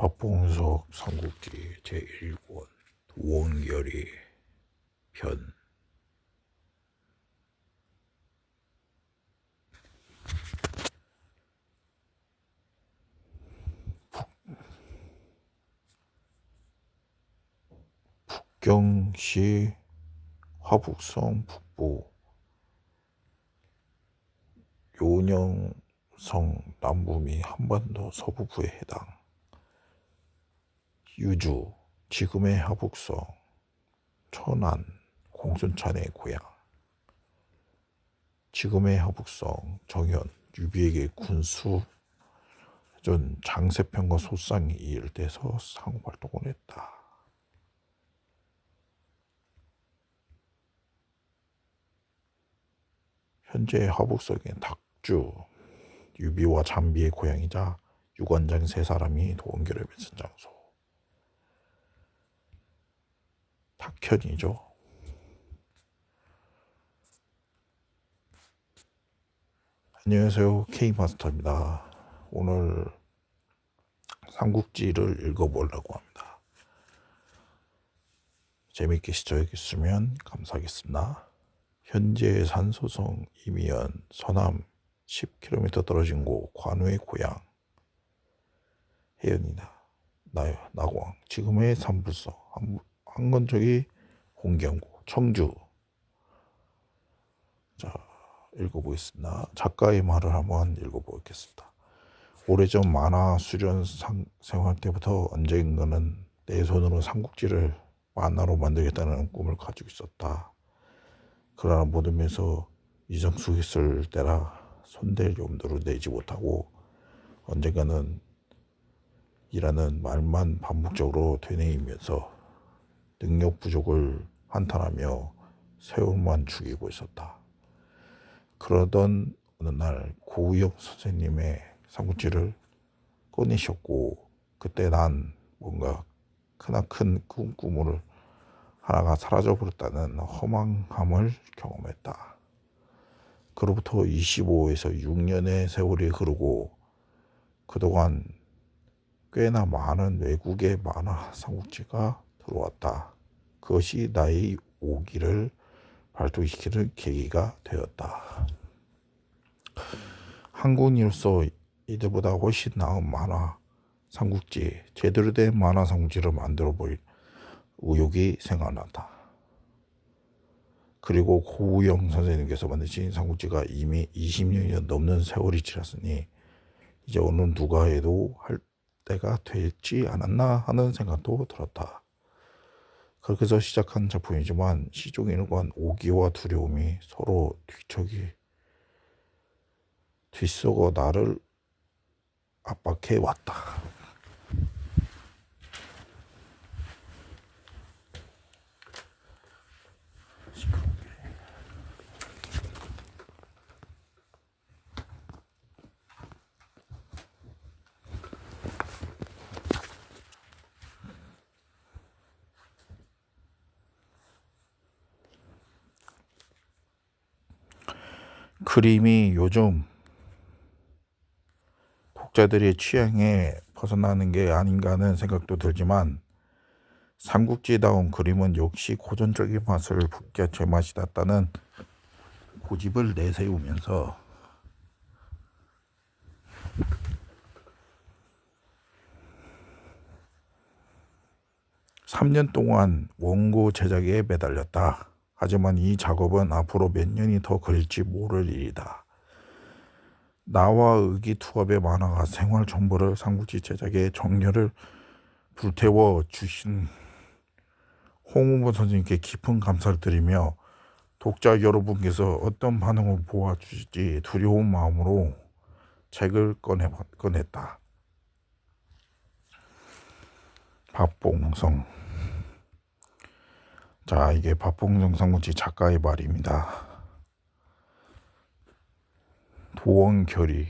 박봉석 삼국지 제1권 도원결의 편. 북경시 화북성 북부 요령성 남부 및 한반도 서부부에 해당. 유주, 지금의 화북성, 천안, 공순찬의 고향. 지금의 화북성, 정현, 유비에게 군수 전 장세편과 소상이 이 일대에서 상호활동을 했다. 현재 화북성의 닥주, 유비와 잠비의 고향이자 유관장 세 사람이 도원결의 맺은 장소. 탁현이죠. 안녕하세요, K마스터입니다. 오늘 삼국지를 읽어보려고 합니다. 재밌게 시청해주시면 감사하겠습니다. 현재 산소성 이미연 서남 10km 떨어진 곳 관우의 고향 해연이다. 나광, 지금의 삼불성, 한건적이 공경구, 청주. 자, 읽어보겠습니다. 작가의 말을 한번 읽어보겠습니다. 오래전 만화 수련 생활 때부터 언젠가는 내 손으로 삼국지를 만화로 만들겠다는 꿈을 가지고 있었다. 그러나 모든 면에서 이정숙이 쓸 때라 손댈 염도를 내지 못하고 언젠가는 이라는 말만 반복적으로 되뇌이면서 능력 부족을 한탄하며 세월만 죽이고 있었다. 그러던 어느 날 고우영 선생님의 삼국지를 꺼내셨고 그때 난 뭔가 크나큰 꿈을 하나가 사라져버렸다는 허망함을 경험했다. 그로부터 25에서 6년의 세월이 흐르고 그동안 꽤나 많은 외국의 만화 삼국지가 들어왔다. 그것이 나의 오기를 발동시키는 계기가 되었다. 한국인으로서 이들보다 훨씬 나은 만화 삼국지, 제대로 된 만화 삼국지를 만들어 볼 의욕이 생각났다. 그리고 고우영 선생님께서 만드신 삼국지가 이미 20년이 넘는 세월이 지났으니 이제 어느 누가 해도 할 때가 되지 않았나 하는 생각도 들었다. 그렇게 해서 시작한 작품이지만 시종에 일관 오기와 두려움이 서로 뒤섞어 나를 압박해 왔다. 그림이 요즘 독자들의 취향에 벗어나는 게 아닌가 하는 생각도 들지만 삼국지다운 그림은 역시 고전적인 맛을 품게 제맛이 났다는 고집을 내세우면서 (3년) 동안 원고 제작에 매달렸다. 하지만 이 작업은 앞으로 몇 년이 더 걸릴지 모를 일이다. 나와 의기투합의 만화가 생활 정보를 삼국지 제작에 정열을 불태워 주신 홍우보 선생님께 깊은 감사를 드리며 독자 여러분께서 어떤 반응을 보아주실지 두려운 마음으로 책을 꺼냈다. 박봉성. 자, 이게 박봉성 삼국지 작가의 말입니다. 도원결의.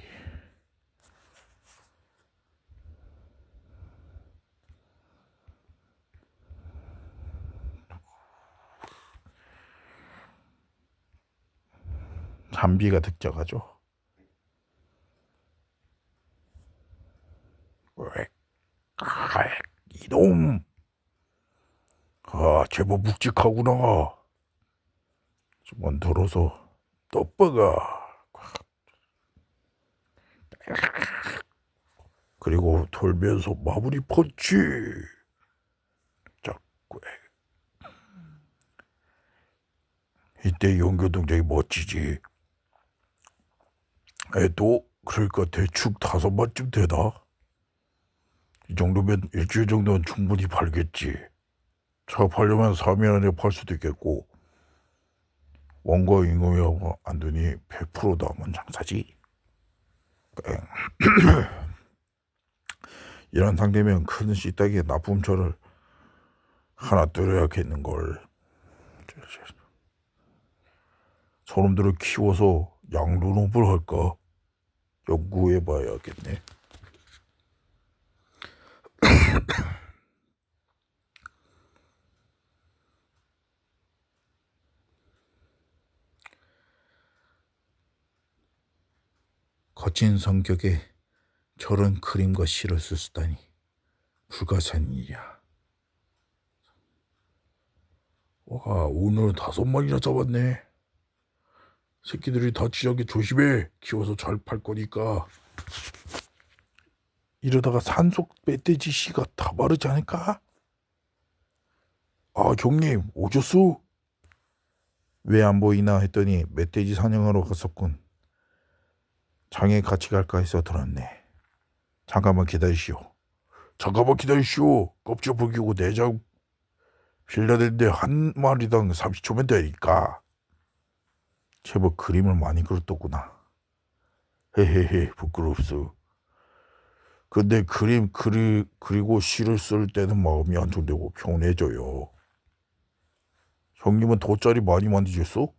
잠비가 득작하죠. 이놈. 제법 묵직하구나. 좀만 들어서 떡버가. 그리고 돌면서 마무리 펀치. 자꾸. 이때 연결 동작이 멋지지. 또 그러니까 대충 5번쯤 되나? 이 정도면 일주일 정도는 충분히 팔겠지. 차 팔려면 3일 안에 팔 수도 있겠고, 원고 임금이 안 되니 100% 남은 장사지. 이런 상태면 큰 씨딱의 납품처를 하나 뚫어야겠는걸. 저놈들을 키워서 양도농부를 할까? 연구해봐야겠네. 거친 성격에 저런 그림과 시를 쓰다니 불가사의한 일이야. 와, 오늘은 5마리나 잡았네. 새끼들이 다치지 않게 조심해. 키워서 잘 팔 거니까. 이러다가 산속 멧돼지 씨가 다 마르지 않을까? 형님 오셨소? 왜 안 보이나 했더니 멧돼지 사냥하러 갔었군. 장에 같이 갈까 해서 들었네. 잠깐만 기다리시오. 껍질 벗기고 내장 빌려내는데 한 마리당 30초면 되니까. 제법 그림을 많이 그렸더구나. 헤헤헤, 부끄럽소. 근데 그리고 시를 쓸 때는 마음이 안정되고 평온해져요. 형님은 돗자리 많이 만드셨어?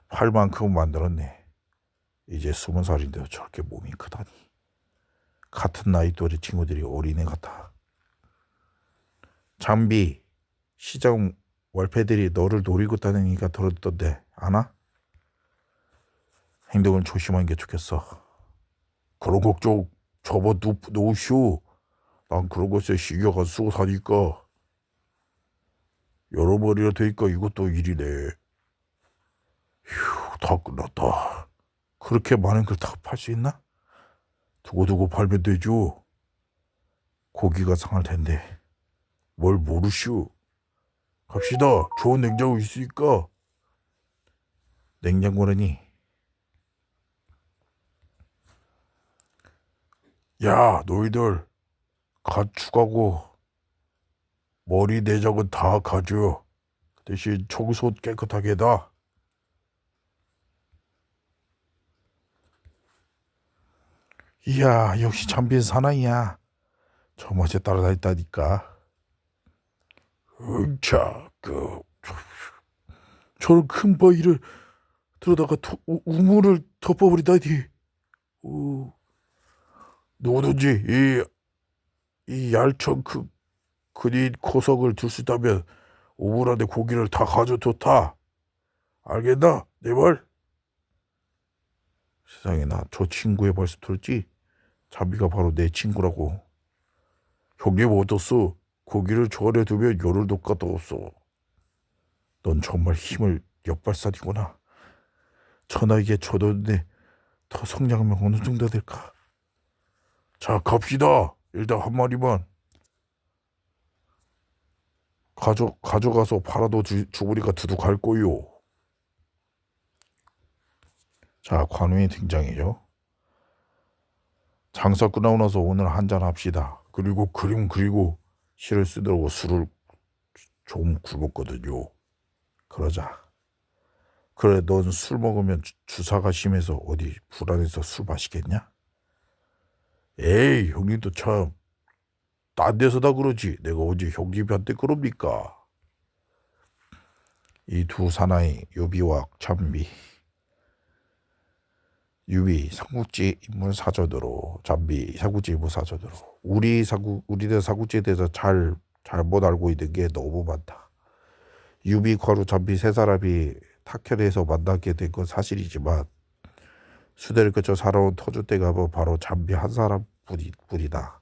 팔 만큼은 만들었네. 이제 20살인데도 저렇게 몸이 크다니. 같은 나이 또래 친구들이 어린애 같아. 잠비, 시장 월패들이 너를 노리고 다니니까 들었던데 아나? 행동을 조심하는 게 좋겠어. 그런 걱정 접어놓으시오. 난 그런 것에 신경 안 쓰고 사니까. 여러 번이나 되니까 이것도 일이네. 휴, 다 끝났다. 그렇게 많은 걸 다 팔 수 있나? 두고두고 팔면 되죠. 고기가 상할 텐데. 뭘 모르시오. 갑시다. 좋은 냉장고 있으니까. 냉장고라니. 야, 너희들 가축하고 머리 내장은 다 가져. 대신 청소 깨끗하게 해다. 이야, 역시 잠비의 사나이야. 저 멋에 따라다녔다니까. 저런 큰 바위를 들어다가 우물을 덮어버리다니. 누구든지 이 얄청 그린 고석을 둘 수 있다면 우물 안에 고기를 다 가져뒀다. 알겠나? 내 말? 세상에, 나 저 친구의 벌써 들었지? 잠비가 바로 내 친구라고. 형님 어떻소? 고기를 저 안에 두면 열흘도 까다없어. 넌 정말 힘을 역발산이구나. 천하에게 줘뒀는데 더 성장하면 어느 정도 될까? 자, 갑시다. 일단 한 마리만 가져가서 팔아도 주부리가 두둑할 거요. 자, 관우의 등장이죠. 장사 끝나고 나서 오늘 한잔 합시다. 그리고 그림 그리고 시를 쓰더라고. 술을 좀 굶었거든요. 그러자. 그래, 넌 술 먹으면 주사가 심해서 어디 불안해서 술 마시겠냐? 에이, 형님도 참 딴 데서 다 그러지. 내가 언제 형님한테 그럽니까? 이 두 사나이, 유비와 잠비. 유비 삼국지 인물 사전으로, 잠비 삼국지 인물 사전으로. 우리들 삼국지에 대해서 잘못 알고 있는 게 너무 많다. 유비, 과루, 잠비 세 사람이 탁현에서 만나게 된 건 사실이지만 수대를 거쳐 살아온 터줏대감은 바로 잠비 한 사람뿐이다.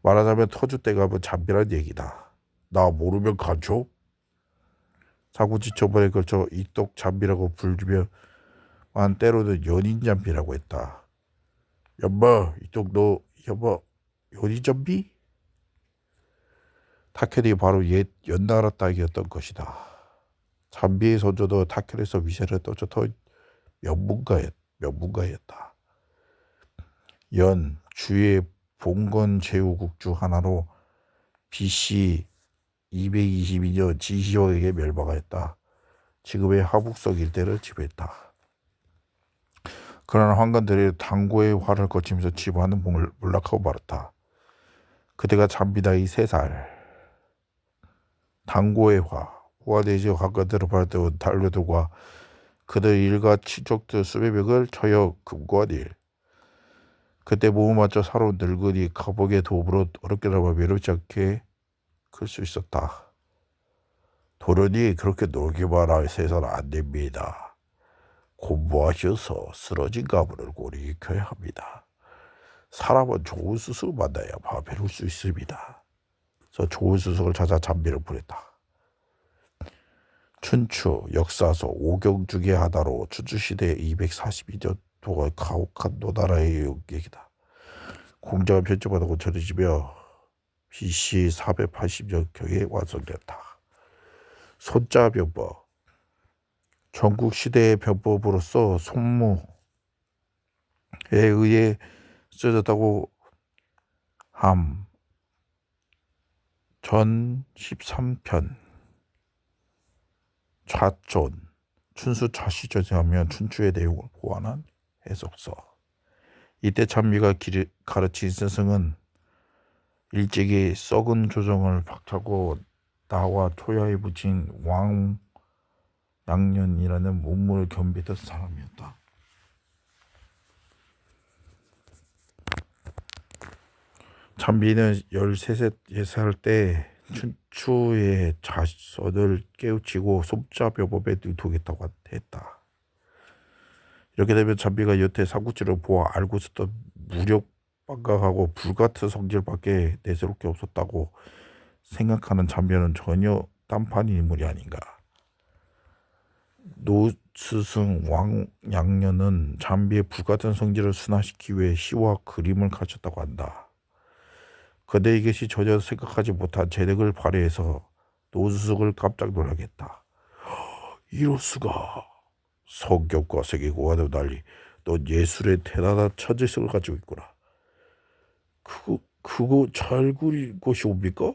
말하자면 터줏대가 뭐 잠비란 얘기다. 나 모르면 간초? 사구지 처벌에 걸쳐 이똑 잠비라고 불리며 때로는 연인 잠비라고 했다. 여보, 이똑 너 여보 연인 잠비? 타켈이 바로 옛 연나라 딸기였던 것이다. 잠비의 손조도 타켈에서 위세를 떠줬던 명문가였다. 연 주의 봉건 제후국주 하나로 BC 222년 지시호에게 멸망하였다. 지금의 하북석 일대를 지배했다. 그러나 황건들이 당고의 활을 거치면서 지배하는 몰락하고 말았다. 그대가 잠비 나이 3살. 당고의 후화대지 황건들을 발대온 달려들과 그들 일가 친족들 수백 명을 처여 금고한 일. 그때 몸을 맞춰 살아온 늙은이 가복의 도움으로 어렵게나마 외롭지 않게 클 수 있었다. 도련이 그렇게 놀기만 해서는 안 됩니다. 공부하셔서 쓰러진 가문을 고리 익혀야 합니다. 사람은 좋은 스승을 만나야 배울 수 있습니다. 그래서 좋은 스승을 찾아 잠비를 보냈다. 춘추 역사서 오경 중의 하나로 춘추시대 242년 동안 가혹한 노나라의 얘기다. 공자가 편집하다고 전해지며 BC 480년경에 완성됐다. 손자 병법. 전국 시대의 병법으로서 손무에 의해 쓰여졌다고 함. 전 13편. 좌촌. 춘수 좌시전에 하면 춘추의 내용을 보완한 해석서. 이때 잠비가 가르친 스승은 일찍이 썩은 조정을 박차고 나와 초야에 붙인 왕양년이라는 문물을 겸비했던 사람이었다. 잠비는 13살 때 춘추의 자손을 깨우치고 손자병법에 능통했다고 했다. 이렇게 되면 잠비가 여태 삼국지를 보아 알고 있었던 무력반각하고 불같은 성질밖에 내세울 게 없었다고 생각하는 잠비는 전혀 딴판 인물이 아닌가. 노스승 왕양년은 잠비의 불같은 성질을 순화시키기 위해 시와 그림을 가르쳤다고 한다. 그런데 이것이 전혀 생각하지 못한 재능을 발휘해서 노스승을 깜짝 놀라게 했다. 이럴 수가. 성격과 세계관과는 달리 넌 예술의 대단한 천재성을 가지고 있구나. 그거 잘 그린 것이 옵니까?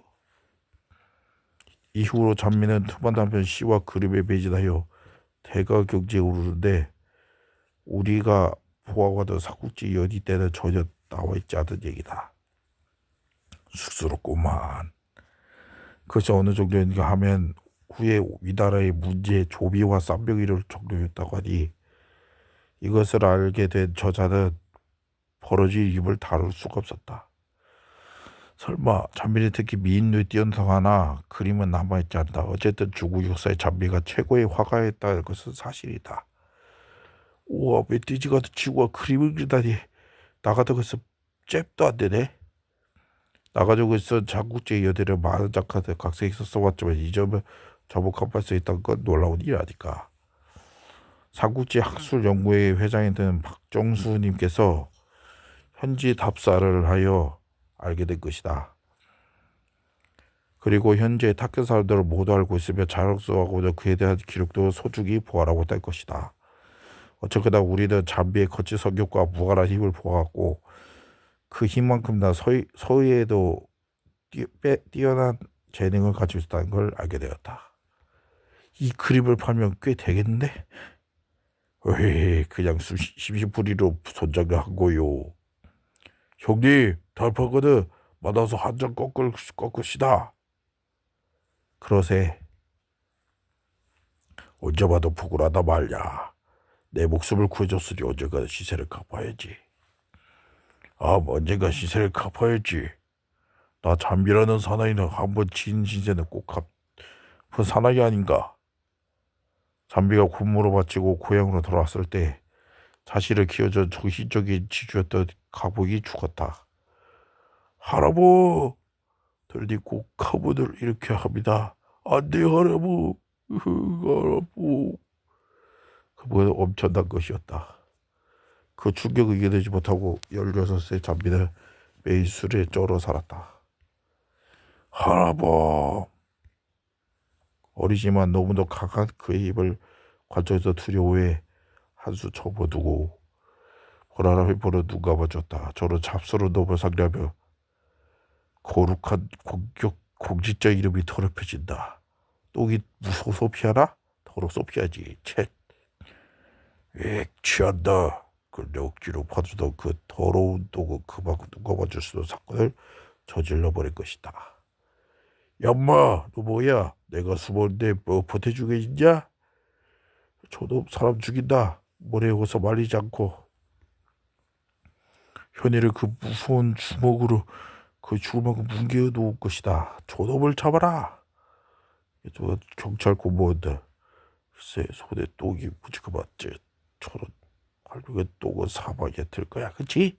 이후로 잠비는 투반단편 시와 그림에 매진하여 대가경지에 오르는데 우리가 보아하던 삼국지 연희 때는 전혀 나와 있지 않은 얘기다. 쑥스럽구만. 그것이 어느 정도인가 하면 후에 위나라의 문제 조비와 쌈병이를 정도였다고 하니 이것을 알게 된 저자는 벌어진 입을 다룰 수가 없었다. 설마 잠비는 특히 미인류에 뛰어나거나 그림은 남아있지 않다. 어쨌든 중국 역사의 잠비가 최고의 화가였다는 것은 사실이다. 우와, 멧돼지 같은 친구가 그림을 그리다니. 나 같은 것은 잽도 안 되네. 나 가지고 있던 삼국지의 여대를 많은 작가들 각색해서 써왔지만 이 점을 접목할 수 있다는 건 놀라운 일이라니까. 삼국지 학술연구회 회장이 된 박정수님께서 현지 답사를 하여 알게 된 것이다. 그리고 현재 탁현 사람들을 모두 알고 있으며 자랑스러워하고 그에 대한 기록도 소중히 보관하고 있을 것이다. 어쨌거나 우리는 잠비의 거친 성격과 무한한 힘을 보았고 그 힘만큼 나 서희에도 뛰어난 재능을 가지고 있다는 걸 알게 되었다. 이 그림을 팔면 꽤 되겠는데? 왜 그냥 심심풀이로 손장을 한 거요. 형님, 달파거든 만나서 한 장 꺾으시다. 그러세. 언제 봐도 부끄러다 말야. 내 목숨을 구해줬으니 언젠가 시세를 갚아야지. 언젠가 시세를 갚아야지. 나 잠비라는 사나이는 한번 진 신세는 꼭 갚은 사나이 아닌가. 잠비가 군무로 바치고 고향으로 돌아왔을 때 자신을 키워준 정신적인 지주였던 가복이 죽었다. 할아버! 들리고 카문을 이렇게 합니다. 안돼 할아버! 할아버! 그보다 엄청난 것이었다. 그 충격을 이겨내지 못하고 16세 잠비는 매일 술에 쩔어 살았다. 할아버! 어리지만 너무도 강한 그의 입을 관절에서 두려워해 한수 접어두고 보라라를 보러 눈 감아줬다. 저는 잡수로 놈을 상대하며 거룩한 공직자 이름이 더럽혀진다. 똥이 무서워서 피하나? 더러 소피하지. 쳇. 취한다. 그런데 억지로 파주던 그 더러운 똥은 그만큼 눈 감아줄 수 있는 사건을 저질러버릴 것이다. 얌마, 너 뭐야? 내가 숨었는데 뭐 보태주게 있냐? 저놈 사람 죽인다. 모래 어서 말리지 않고 현이를 그 무서운 주먹으로 그 죽을 만큼 뭉개어 놓을 것이다. 저놈을 잡아라. 저 경찰 공무원들 글쎄 손에 똥이 무지개 맞지. 저런 활력의 똥은 사방에 들 거야. 그치?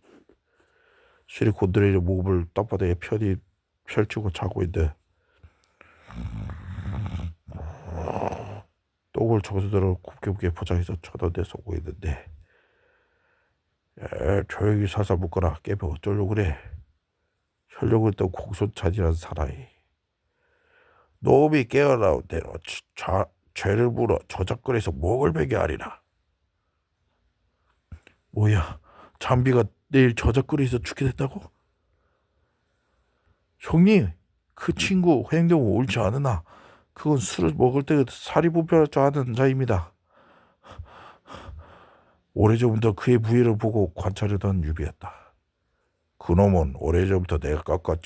실이 곤드레를 몸을 땅바닥에 편히 펼치고 자고 있는데 똥을 정수대로 곱게 포장해서 천원에 쏘고 있는데 조용히 살살 묶어라. 깨면 어쩌려고 그래. 혈령을 했던 공손찬이라는 사나이. 놈이 깨어나온 대로 죄를 물어 저작거리에서 목을 베게 하리라. 뭐야, 잠비가 내일 저작거리에서 죽게 됐다고? 형님, 그 친구 행동은 옳지 않으나 그건 술을 먹을 때 살이 분별할 줄 아는 자입니다. 오래전부터 그의 부위를 보고 관찰하던 유비였다. 그놈은 오래전부터 내가 깎아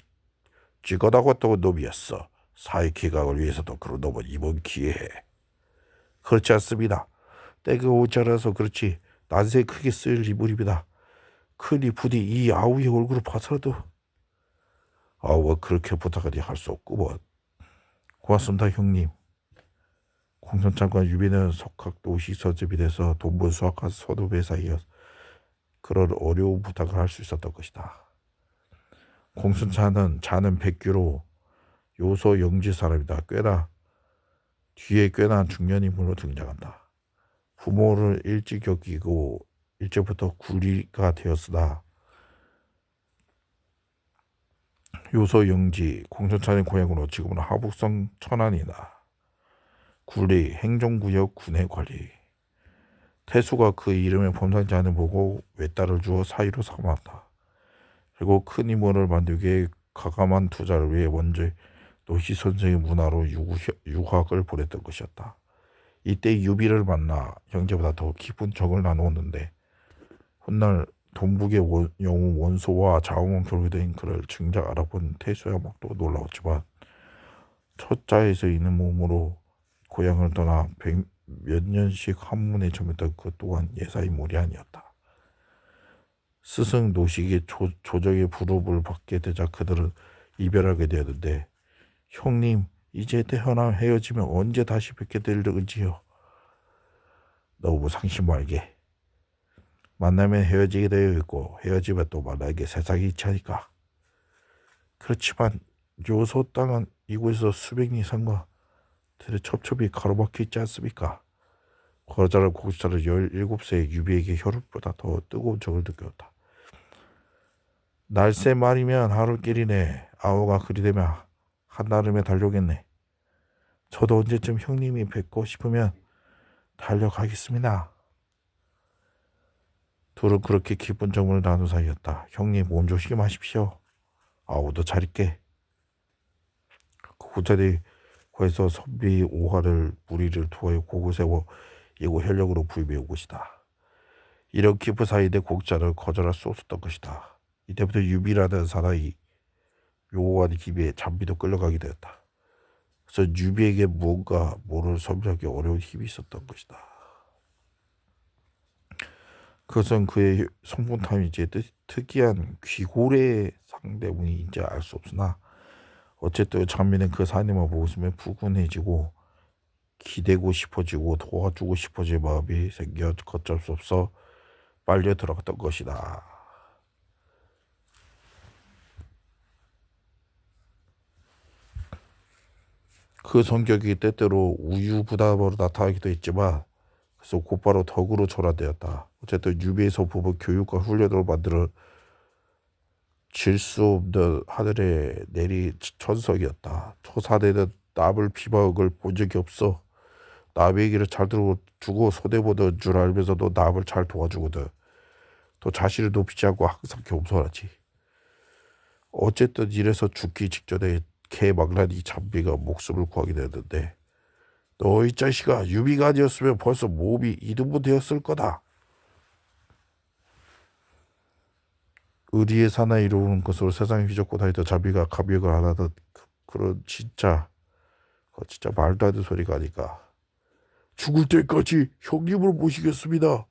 찍어나갔던 놈이었어. 사회 기강을 위해서도 그런 놈은 이번 기회에. 그렇지 않습니다. 때가 오지 않아서 그렇지 난세 크게 쓰일 인물입니다. 크니 부디 이 아우의 얼굴을 봐서라도. 아우가 그렇게 부탁하니 할 수 없구먼. 고맙습니다 형님. 공선장과 유비는 석학도 시선집이 돼서 돈본 수학한 선후배 사이여 그런 어려운 부탁을 할 수 있었던 것이다. 공순차는 자는 백규로 요소 영지 사람이다. 뒤에 꽤나 중년 인물로 등장한다. 부모를 일찍 여기고 일찍부터 군리가 되었으나 요소 영지 공순차의 고향으로 지금은 하북성 천안이다. 군리 행정구역 군의 관리. 태수가 그 이름에 범상치 않은 보고 외딸을 주어 사위로 삼았다. 그리고 큰 임원을 만들기 위해 가감한 투자를 위해 먼저 노시 선생의 문화로 유학을 보냈던 것이었다. 이때 유비를 만나 형제보다 더 깊은 정을 나누었는데 훗날 동북의 영웅 원소와 자웅은 결혼된 그를 정작 알아본 태수야 막도 놀라웠지만 첫 자에서 있는 몸으로 고향을 떠나 몇 년씩 한문에 점했던 그 또한 예사인물이 아니었다. 스승 노식이 조정의 부름을 받게 되자 그들은 이별하게 되었는데 형님 이제 태어나 헤어지면 언제 다시 뵙게 될지요. 너무 상심 말게. 만나면 헤어지게 되어 있고 헤어지면 또 만나게 세상이 있자니까. 그렇지만 요소 땅은 이곳에서 수백 리 이상과 들의 첩첩이 가로막혀 있지 않습니까? 거자를 고기차를 17세의 유비에게 혈육보다 더 뜨거운 정을 느꼈다. 날새 말이면 하루길이네. 아우가 그리 되면 한나름에 달려오겠네. 저도 언제쯤 형님이 뵙고 싶으면 달려가겠습니다. 둘은 그렇게 기쁜 정을 나눈 사이였다. 형님 몸 조심히 마십시오. 아우도 잘 있게. 그 고자들이 거기서 선비 오화를 무리를 투하여 곡을 세워 이곳 혈력으로 부임해온 것이다. 이런 깊은 사이인데 곡자를 거절할 수 없었던 것이다. 이때부터 유비라는 사나이 묘한 힘에 잠비도 끌려가게 되었다. 그래서 유비에게 무언가 모를 설명하기 어려운 힘이 있었던 것이다. 그것은 그의 성분탐이지 특이한 귀고래 상대문인지 알 수 없으나 어쨌든 장비는 그 사내만 보고 있으면 부근해지고 기대고 싶어지고 도와주고 싶어질 마음이 생겨 걷잡을 수 없어 빨려 들어갔던 것이다. 그 성격이 때때로 우유부담으로 나타나기도 했지만 그래서 곧바로 덕으로 전환되었다. 어쨌든 유비에서 부부 교육과 훈련으로 만들어 질 수 없는 하늘의 내리 천석이었다. 초사대는 남을 비방을 본 적이 없어. 남의 얘기를 잘 들어주고 손해보는 줄 알면서도 남을 잘 도와주거든. 또 자신을 높이지 않고 항상 겸손하지. 어쨌든 이래서 죽기 직전에 개망나니 잠비가 목숨을 구하게 되었는데 너 이 자식아 유비가 아니었으면 벌써 몸이 이등분 되었을 거다. 의리의 사나이 이루는 것으로 세상에 휘젓고 다니던 잠비가 감격을 안 하던 그런 진짜 말도 안 되는 소리가 아니까 죽을 때까지 형님을 모시겠습니다.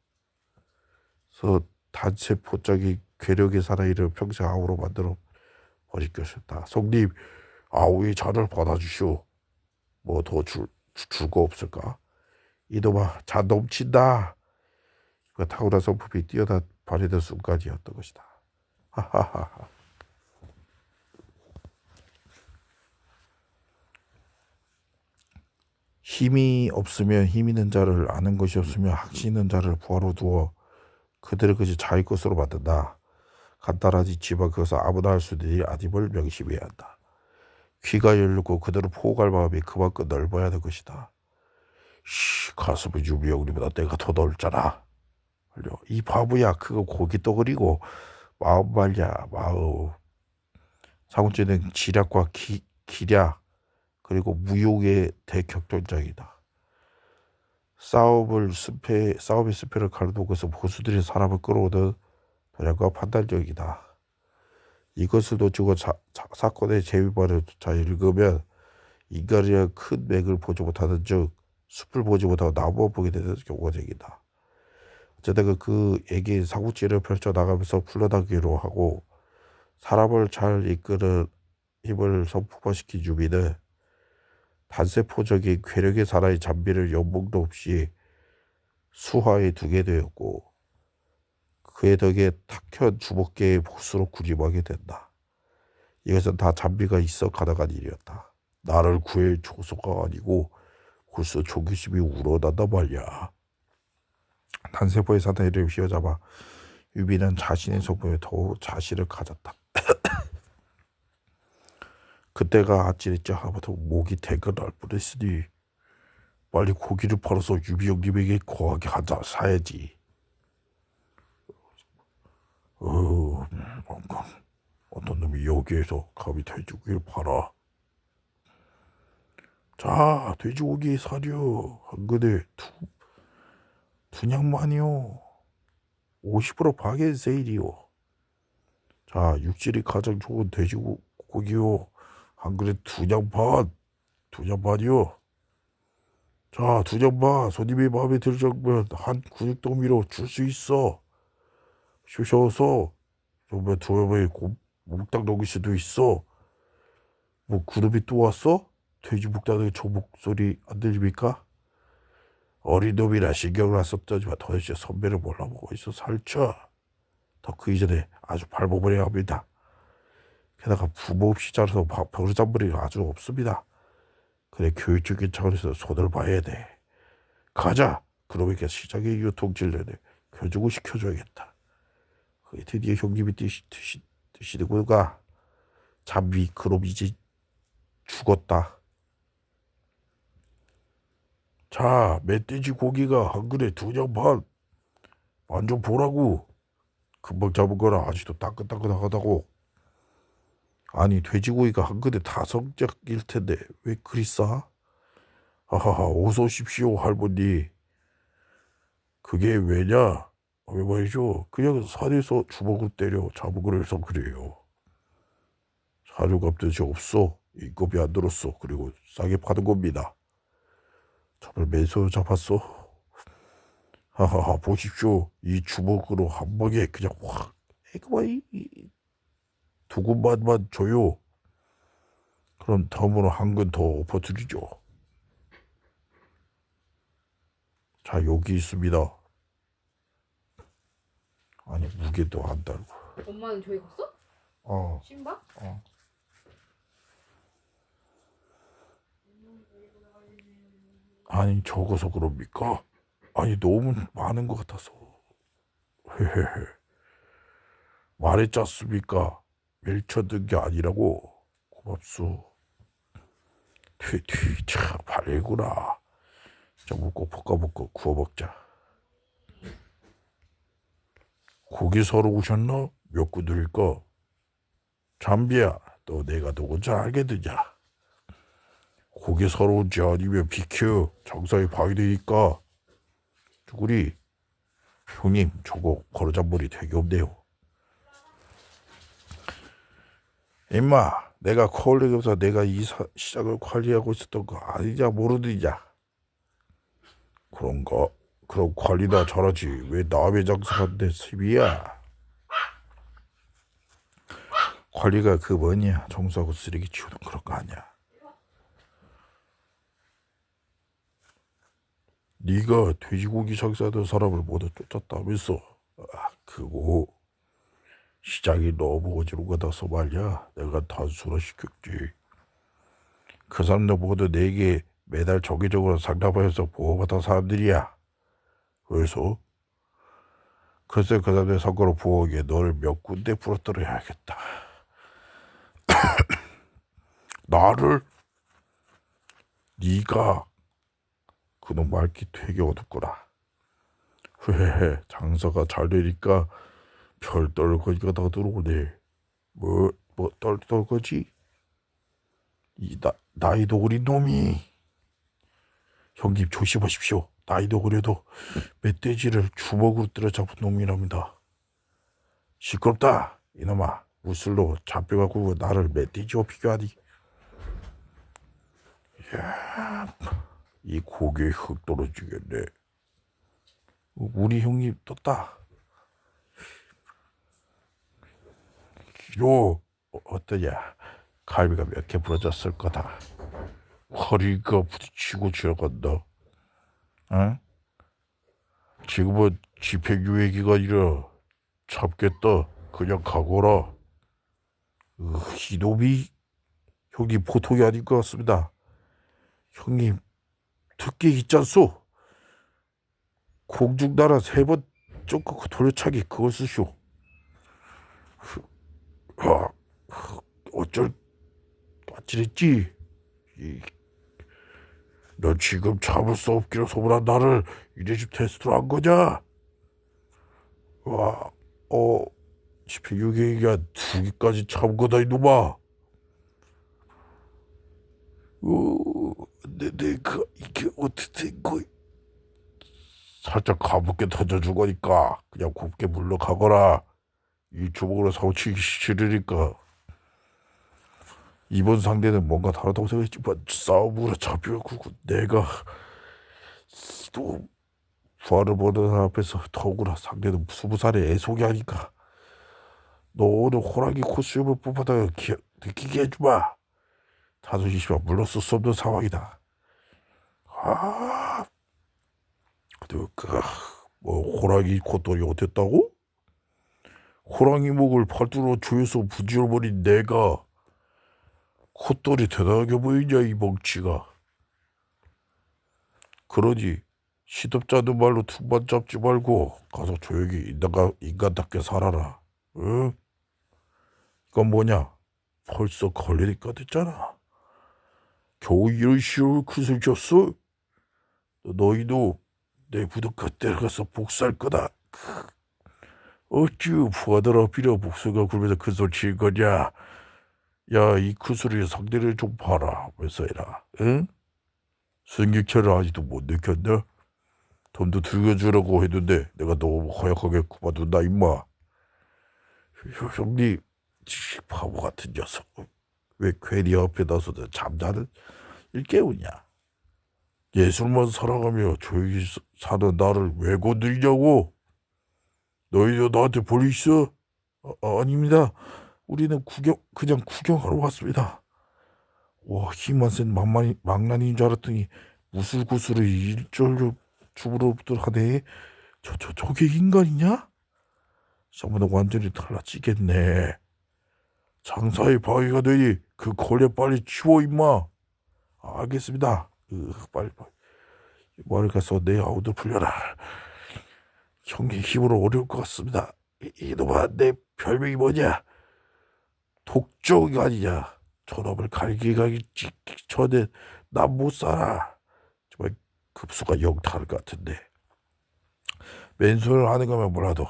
그래서 단체 포짝이 괴력의 사나이를 평생 아우로 만들어 버릴 것이었다. 성님 아우의 잔을 받아주시오. 뭐 더 줄 거 없을까? 이놈아 잔 넘친다. 그 탁월한 성품이 뛰어나 발휘된 순간이었던 것이다. 하하하. 힘이 없으면 힘 있는 자를 아는 것이 없으면 학식 있는 자를 부하로 두어 그들을 그저 자기 것으로 만든다. 간단하지만 그것은 아무나 할 수 있는 일이 아님을 명심해야 한다. 귀가 열리고 그들을 포옹할 마음이 그만큼 넓어야 하는 것이다. 가슴은 유비 형님보다 내가 더 넓잖아. 이 바보야 그거 고기 떠그리고 마음 말이야 마음. 사군죄는 지략과 기략 그리고 무용의 대격전장이다. 싸움의 습회를 가로두고서 보수들이 사람을 끌어오는 도량과 판단력이다. 이것을 놓치고 사건의 재미만을 잘 읽으면 인간이란 큰 맥을 보지 못하는 즉 숲을 보지 못하고 나무만 보게 되는 경우가 생긴다. 어쨌든 그에게 사고치를 펼쳐나가면서 풀려나기로 하고 사람을 잘 이끄는 힘을 성폭발시킨 유비는 단세포적인 괴력의 사나이 잠비를 연봉도 없이 수하에 두게 되었고 그의 덕에 탁현 주먹계의 보스로 군림하게 된다. 이것은 다 잠비가 있어 가능한 일이었다. 나를 구해 조소가 아니고 벌써 조기심이 우러난단 말이야. 단세포의 사나이를 휘어잡아 유비는 자신의 성품에 더욱 자신을 가졌다. 그때가 아찔했지 하나부터 목이 탱글 날 뻔했으니 빨리 고기를 팔아서 유비 형님에게 거하게 한잔 사야지. 어떤 놈이 여기에서 감히 돼지고기를 팔아. 자, 돼지고기 사료 한 근에 두냥만이요. 50% 박앤 세일이요. 자, 육질이 가장 좋은 돼지고기요. 한 그릇 두냥반이요. 자, 두냥반 손님이 마음에 들 정도면 한 근육더미로 줄 수 있어. 쉬셔서 정말 두어머니 몽땅 녹일 수도 있어. 뭐 그놈이 또 왔어? 돼지 묵다는 저 목소리 안 들립니까? 어린 놈이라 신경을 안 썼더니만 도대체 선배를 몰라보고 있어 살쪄. 더 그 이전에 아주 발버버려야 합니다. 게다가 부모 없이 자라서 버르장머리가 아주 없습니다. 그래 교육적인 차원에서 손을 봐야 돼. 가자. 그놈에게 시장의 유통질내내 교육을 시켜줘야겠다. 드디어 형님이 드시는구나. 잠비 그놈 이제 죽었다. 자, 멧돼지 고기가 한 그릇에 두냥반. 완전 보라고. 금방 잡은 거라 아직도 따끈따끈하다고. 아니 돼지고기가 한 그릇에 5장일 텐데 왜 그리 싸? 하하하 어서 오십시오 할머니. 그게 왜냐? 왜 말이죠? 그냥 산에서 주먹을 때려 잡은 거라서 그래요. 사료값도 없어. 인건비 안 들었어. 그리고 싸게 파는 겁니다. 저를 맨손으로 잡았어. 하하하 보십시오. 이 주먹으로 한 방에 그냥 확 그만 두 군만만 줘요. 그럼 다음으로 한 근 더 엎어드리죠. 자 여기 있습니다. 아니 무게도 안 달고. 엄마는 저기 갔어? 어. 신박? 어. 아니 적어서 그럽니까? 아니 너무 많은 것 같아서. 헤헤헤. 말했잖습니까? 밀쳐든 게 아니라고. 고맙소. 튀튀 참 발구나. 자 먹고 볶아먹고 구워 먹자. 고기 사러 오셨나? 몇 구 드릴까? 잠비야, 너 내가 누군지 알겠느냐? 고기 사러 온지 아니면 비켜. 장사에 방해되니까. 쭈구리, 형님 저거 버르장머리 되게 없네요. 임마, 내가 콜렉에서 내가 이 시장을 관리하고 있었던 거 아니냐 모르느냐? 그런가? 그럼 관리나 잘하지 왜 남의 장사한테 시비야? 관리가 그 뭐냐, 청소하고 쓰레기 치우는 그런 거 아니야. 네가 돼지고기 장사하던 사람을 모두 쫓았다면서. 그거 시장이 너무 어지러워서 말이야. 내가 단수로 시켰지. 그 사람들 모두 내게 매달 정기적으로 상담하여서 보호받은 사람들이야. 그래서 글쎄 그 사람들 선거로 보호하기에 너를 몇 군데 부러뜨려야겠다. 나를? 네가? 그놈 말기 되게 어둡구나. 헤헤헤, 장사가 잘 되니까 별 떨거지가 다 들어오네. 뭐 떨거지? 이 나이도 어린 놈이. 형님 조심하십시오. 나이도 어려도 멧돼지를 주먹으로 때려잡은 놈이랍니다. 시끄럽다 이놈아. 무술로 잡혀가고 나를 멧돼지와 비교하니. 이야, 이 고개에 흙 떨어지겠네. 우리 형님 떴다. 요 어떠냐? 갈비가 몇 개 부러졌을 거다. 허리가 부딪히고 지나간다. 응? 지금은 집행유예 기간이라 잡겠다. 그냥 가거라. 이놈이 형님 보통이 아닌 것 같습니다. 형님 특기 있잖소. 공중나라 3번 쫓고 돌려차기 그걸 쓰쇼. 어쩔 아찔했지. 너 지금 참을 수 없기로 소문한 나를 이래집 테스트로 한 거냐? 와, 집행유예가 2개까지 참은 거다 이놈아. 이게 어떻게 된 거야? 살짝 가볍게 던져준 거니까 그냥 곱게 물러가거라. 이 주먹으로 사고치기 싫으니까. 이번 상대는 뭔가 다르다고 생각했지만 싸움으로 잡혀가고 내가 또 부활을 보는 사람 앞에서 더구나 상대는 20살의 애송이 하니까. 너 오늘 호랑이 코스튬을 뽑아다 느끼게 해주마. 자존심이 물러설 수 없는 상황이다. 뭐 호랑이 콧돌이 어땠다고? 호랑이 목을 팔뚝으로 조여서 분질러버린 내가 콧돌이 대단하게 보이냐 이 멍치가. 그러니 시덥지 않은 말로 퉁만 잡지 말고 가서 조용히 인간답게 살아라. 응? 이건 뭐냐? 벌써 걸리니까 됐잖아. 겨우 이런 시험을 큰술 쳤어? 너희도 내 부득 그때 가서 복수할 거다. 어쭈 부하더라 비려 목소리가 굴면서 큰소리 치는 거냐? 야, 이 큰소리의 상대를 좀 봐라. 왜서 해라. 응? 승객차를 아직도 못 느꼈나? 돈도 들여주라고 했는데 내가 너무 허약하게 그만둔다 임마. 형님 바보 같은 녀석. 왜 괜히 옆에 나서서 잠자는 일 깨우냐? 예술만 사랑하며 조용히 사는 나를 왜 건드리냐고? 너희도 나한테 볼 있어? 아닙니다. 우리는 그냥 구경하러 왔습니다. 와, 힘만 센 망나니인 줄 알았더니 무술구슬을 일절로 주부로부터 하네. 저게 인간이냐? 저보다 완전히 달라지겠네. 장사에 방해가 되니 그 걸레 빨리 치워 임마. 알겠습니다. 빨리. 머리가 내 아우도 풀려라. 형의 힘으로 어려울 것 같습니다. 이놈아, 내 별명이 뭐냐? 독종이 아니냐? 저놈을 갈기가기 찍기 전에 난 못 살아. 정말 급수가 영 다를 것 같은데. 맨손을 하는 거면 몰라도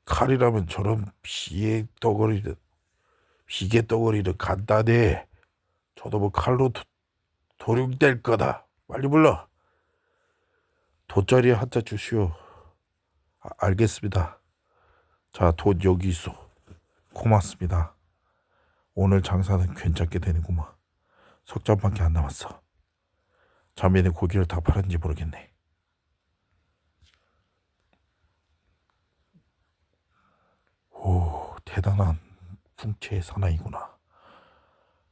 칼이라면 저런 비계 덩어리는 간단해. 저놈은 칼로 도륙될 거다. 빨리 불러. 돗자리에 한자 주시오. 알겠습니다. 자, 돈 여기 있어. 고맙습니다. 오늘 장사는 괜찮게 되는구만. 석잔밖에 안 남았어. 자매는 고기를 다 팔았는지 모르겠네. 오, 대단한 풍채의 사나이구나.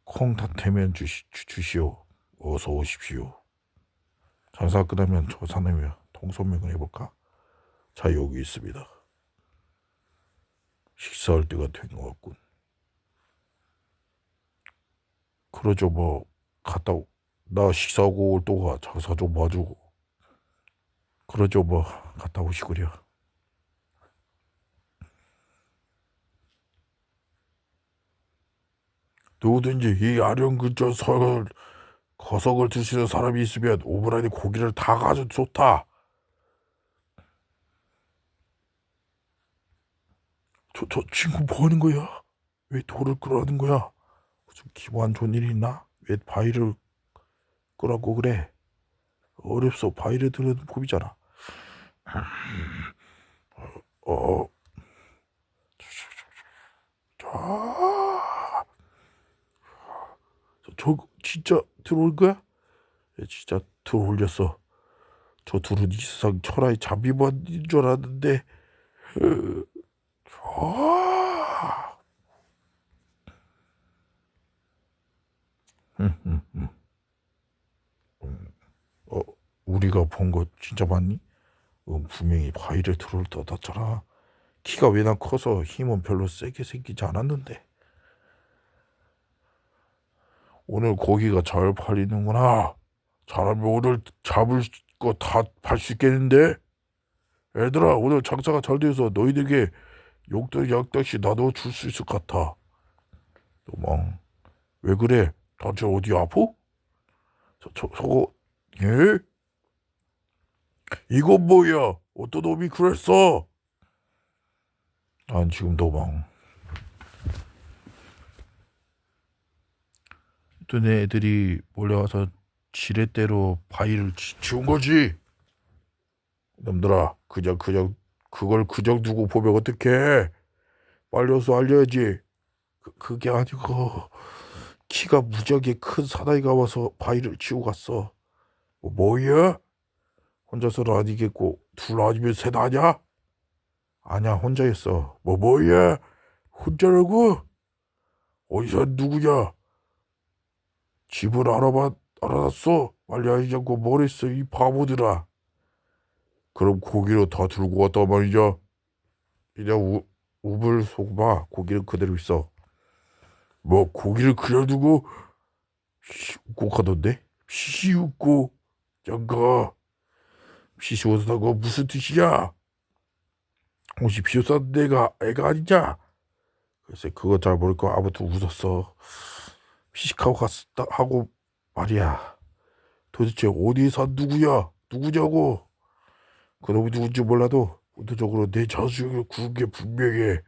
콩 다 되면 주시오. 어서 오십시오. 장사 끝나면 저 사람이 통소명을 해볼까? 자, 여기 있습니다. 식사할 때가 된 것 같군. 그러죠, 뭐 나 식사하고 올 동안 장사 좀 봐주고. 그러죠, 뭐 갔다 오시구려. 누구든지 이 아령 근처 거석을 드시는 사람이 있으면 오므라니 고기를 다 가져 좋다. 저 친구 뭐 하는 거야? 왜 돌을 끌어하는 거야? 무슨 기분 안 좋은 일이 있나? 왜 바위를 끄라고 그래? 어렵소. 바위를 들은 굽이잖아. 어, 자, 저 진짜 들어올 거야? 진짜 들어올렸어. 저 둘은 이 세상 천하의 잠비만인 줄 알았는데. 우리가 본 거 진짜 맞니? 분명히 바위를 들어올 떠났잖아. 키가 왜나 커서 힘은 별로 세게 생기지 않았는데. 오늘 고기가 잘 팔리는구나. 잘하면 오늘 잡을 거 다 팔 수 있겠는데? 얘들아, 오늘 장사가 잘 돼서 너희들에게 용돈 약당씩 나눠 줄 수 있을 것 같아. 도망. 왜 그래? 다들 어디 아파? 저거, 예? 이건 뭐야? 어떤 놈이 그랬어? 난 지금 도망. 또 내 애들이 몰려와서 지렛대로 바위를 치운 거지. 놈들아, 그냥 그걸 그냥 두고 보면 어떡해? 빨리 와서 알려야지. 그게 아니고 키가 무지하게 큰 사나이가 와서 바위를 치고 갔어. 뭐야? 혼자서는 아니겠고 둘 아니면 셋 아냐? 아냐, 혼자였어. 뭐야? 혼자라고? 어디서 누구냐? 집을 알아놨어? 빨리 알지 않고 뭘 했어, 이 바보들아. 그럼 고기를 다 들고 왔단 말이냐? 그냥 우물 속봐. 고기는 그대로 있어. 뭐 고기를 그냥 두고 욱욱하던데? 시시웃고 장가. 시시웃다고 무슨 뜻이야? 혹시 비웃던 내가 애가 아니냐? 글쎄 그거 잘 모르고 아무튼 웃었어. 피식하고 갔다 하고 말이야. 도대체 어디에 산 누구냐고. 그놈이 누군지 몰라도 의도적으로 내 자식을 구운 게 분명해.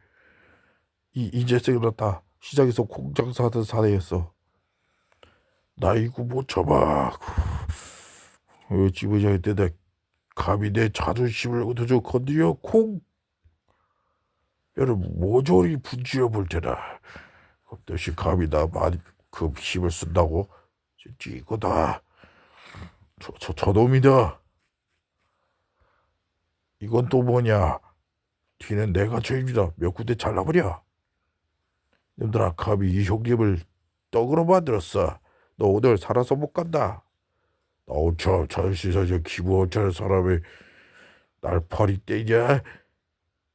이제 생각났다. 시장에서 공장사하던 사내였어. 나 이거 못 참아. 지부장일 때다 감히 내 자존심을 의도적으로 건드려 콩. 뼈를 모조리 분지어 볼 테라. 겁없이 감히 나 많이 그 힘을 쓴다고. 이거다. 저놈이다. 이건 또 뭐냐? 뒤는 내가 죄입니다. 몇 군데 잘라버려. 님들아, 감히 이 형님을 떡으로 만들었어. 너 오늘 살아서 못 간다. 나 온천 전시사저 기분 온천한 사람이 날파리 떼냐?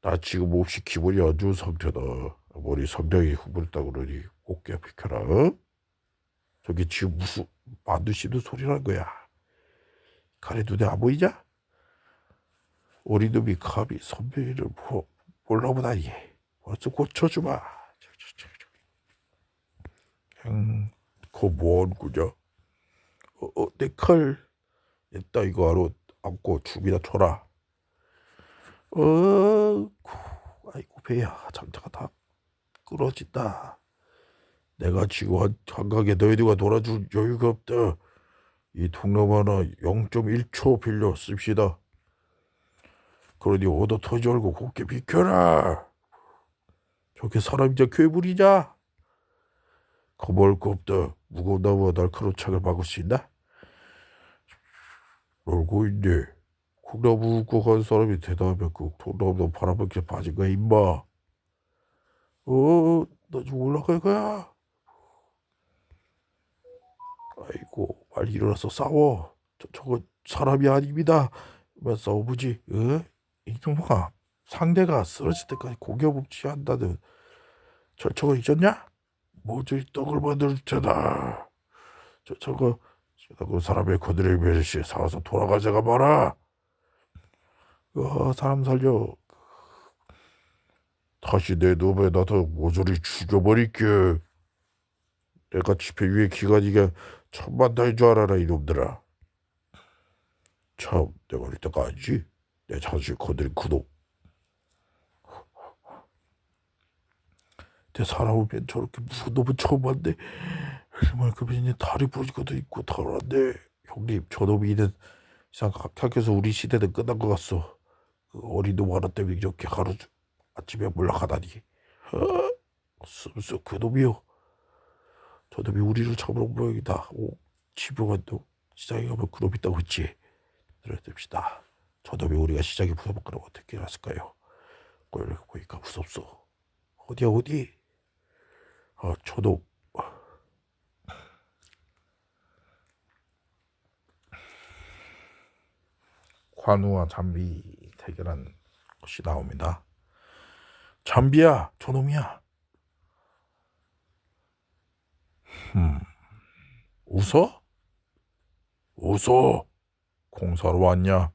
나 지금 몹시 기분이 안 좋은 상태다. 머리 상당히 흐물다 그러니 꽃게 비켜라. 저기 지금 무슨 만두 씹는 소리라는 거야. 가래 눈에 안 보이냐? 어린 놈이 감히 선배를 몰라보다니. 어서 고쳐주마. 그거 뭔 구냐? 내 칼. 됐다 이거 하러 안고 죽이다 쳐라. 아이고 배야 장자가 다 끊어진다. 내가 지금 한강에 너희들과 놀아줄 여유가 없다. 이 통나무 하나 0.1초 빌려 씁시다. 그러니 얻어 터지 말고 곱게 비켜라. 저게 사람이냐 괴물이냐? 겁을 거 없다. 무거운 나무와 날카로운 창을 막을 수 있나? 놀고 있네. 콩나무 웃고 간 사람이 대답하면 그 통나무도 바람밖에 빠진 거야 임마. 나 지금 올라갈 거야. 아이고 빨리 일어나서 싸워. 저거 사람이 아닙니다. 왜 싸워보지? 이놈아 상대가 쓰러질 때까지 공격없이 한다는 절차가 잊었냐? 모조리 떡을 만들 테다. 저거 사람의 거드레 멸시 살아서 돌아가자가 마라. 사람 살려. 다시 내 놈에 나도 모조리 죽여버릴게. 내가 지폐 위에 기관이가 천만다인 줄 알아라 이놈들아. 참 내가 이럴 때가 아니지. 내 자식 건드린 그놈. 내 살아오면 저렇게 무서운 놈은 처음 봤네. 그만큼이니 다리 부러진 것도 있고 털었네. 형님 저놈이 있는 이상 학교에서 우리 시대는 끝난 것 같소. 그 어린 놈 하나 때문에 이렇게 하루 아침에 몰락하다니. 씀씀 그놈이요. 저놈이 우리를 잡으러 온 모양이다. 지병한 놈 시장에 가면 그놈 있다고 했지. 들어봅시다. 저놈이 우리가 시장에 부숴먹으라고 어떻게 했을까요? 꼴을 보니까 무섭소. 어디야 어디? 저놈. 관우와 잠비 대결한 것이 나옵니다. 잠비야 저놈이야. 웃어? 공사로 왔냐?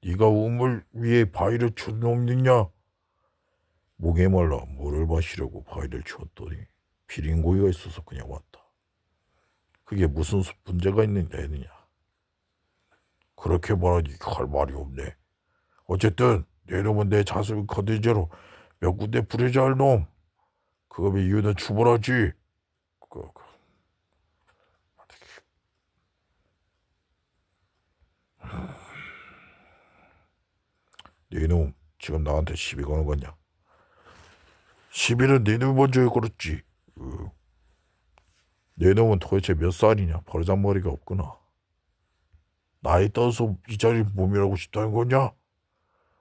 네가 우물 위에 바위를 준 놈이냐? 목에 말라 물을 마시려고 바위를 치웠더니 비린고기가 있어서 그냥 왔다. 그게 무슨 문제가 있는 애느냐? 그렇게 말하니 할 말이 없네. 어쨌든 내 놈은 내 자식을 거둔 죄로 몇 군데 부려져 할 놈. 그거의 이유는 주문하지. 네 놈 지금 나한테 시비 거는 거냐? 시비는 네 놈이 먼저 걸었지. 네 놈은 도대체 몇 살이냐? 버르장머리가 없구나. 나이 떠서 이 자리 몸이라고 싶다는 거냐?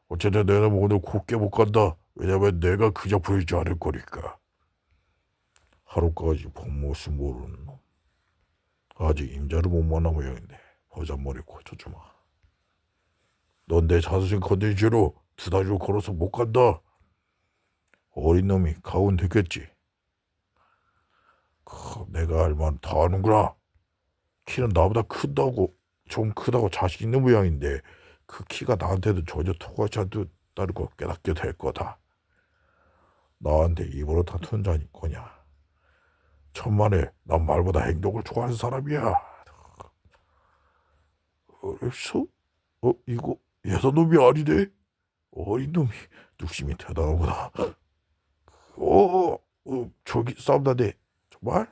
어쨌든 내 놈은 오늘 곱게 못 간다. 왜냐면 내가 그저 보이지 않을 거니까. 하루까지 법무시 모르는 놈. 아직 임자를 못 만난 모양인데 버르장머리 고쳐주마. 넌 내 자존심 건드린 죄로 2다리로 걸어서 못 간다. 어린 놈이 가운 됐겠지. 내가 할 말 다 아는구나. 키는 나보다 좀 크다고 자신 있는 모양인데 그 키가 나한테도 전혀 통하지 않다는 거 깨닫게 될 거다. 나한테 입으로 다투는 자니 거냐. 천만에 난 말보다 행동을 좋아하는 사람이야. 그래서 이거 예사놈이 아니네. 어린 놈이 뚝심이 대단하구나. 저기 싸움나네. 정말?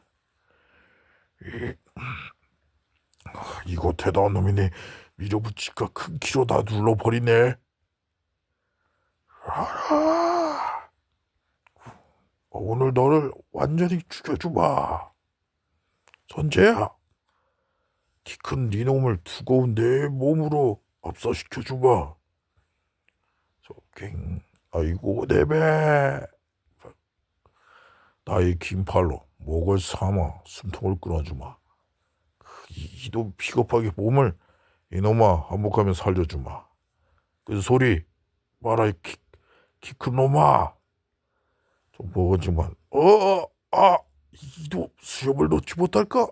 이거 대단한 놈이네. 밀어붙이니까 큰 키로 다 눌러버리네. 오늘 너를 완전히 죽여주마. 선재야. 키 큰 네 놈을 두꺼운 내 몸으로 압사시켜주마. 아이고 내배. 나의 긴 팔로 목을 삼아 숨통을 끊어주마. 이놈 비겁하게 몸을 이놈아 한복하면 살려주마. 그 소리 말아 키 큰 놈아. 좀 먹었지만 이놈 수염을 놓지 못할까?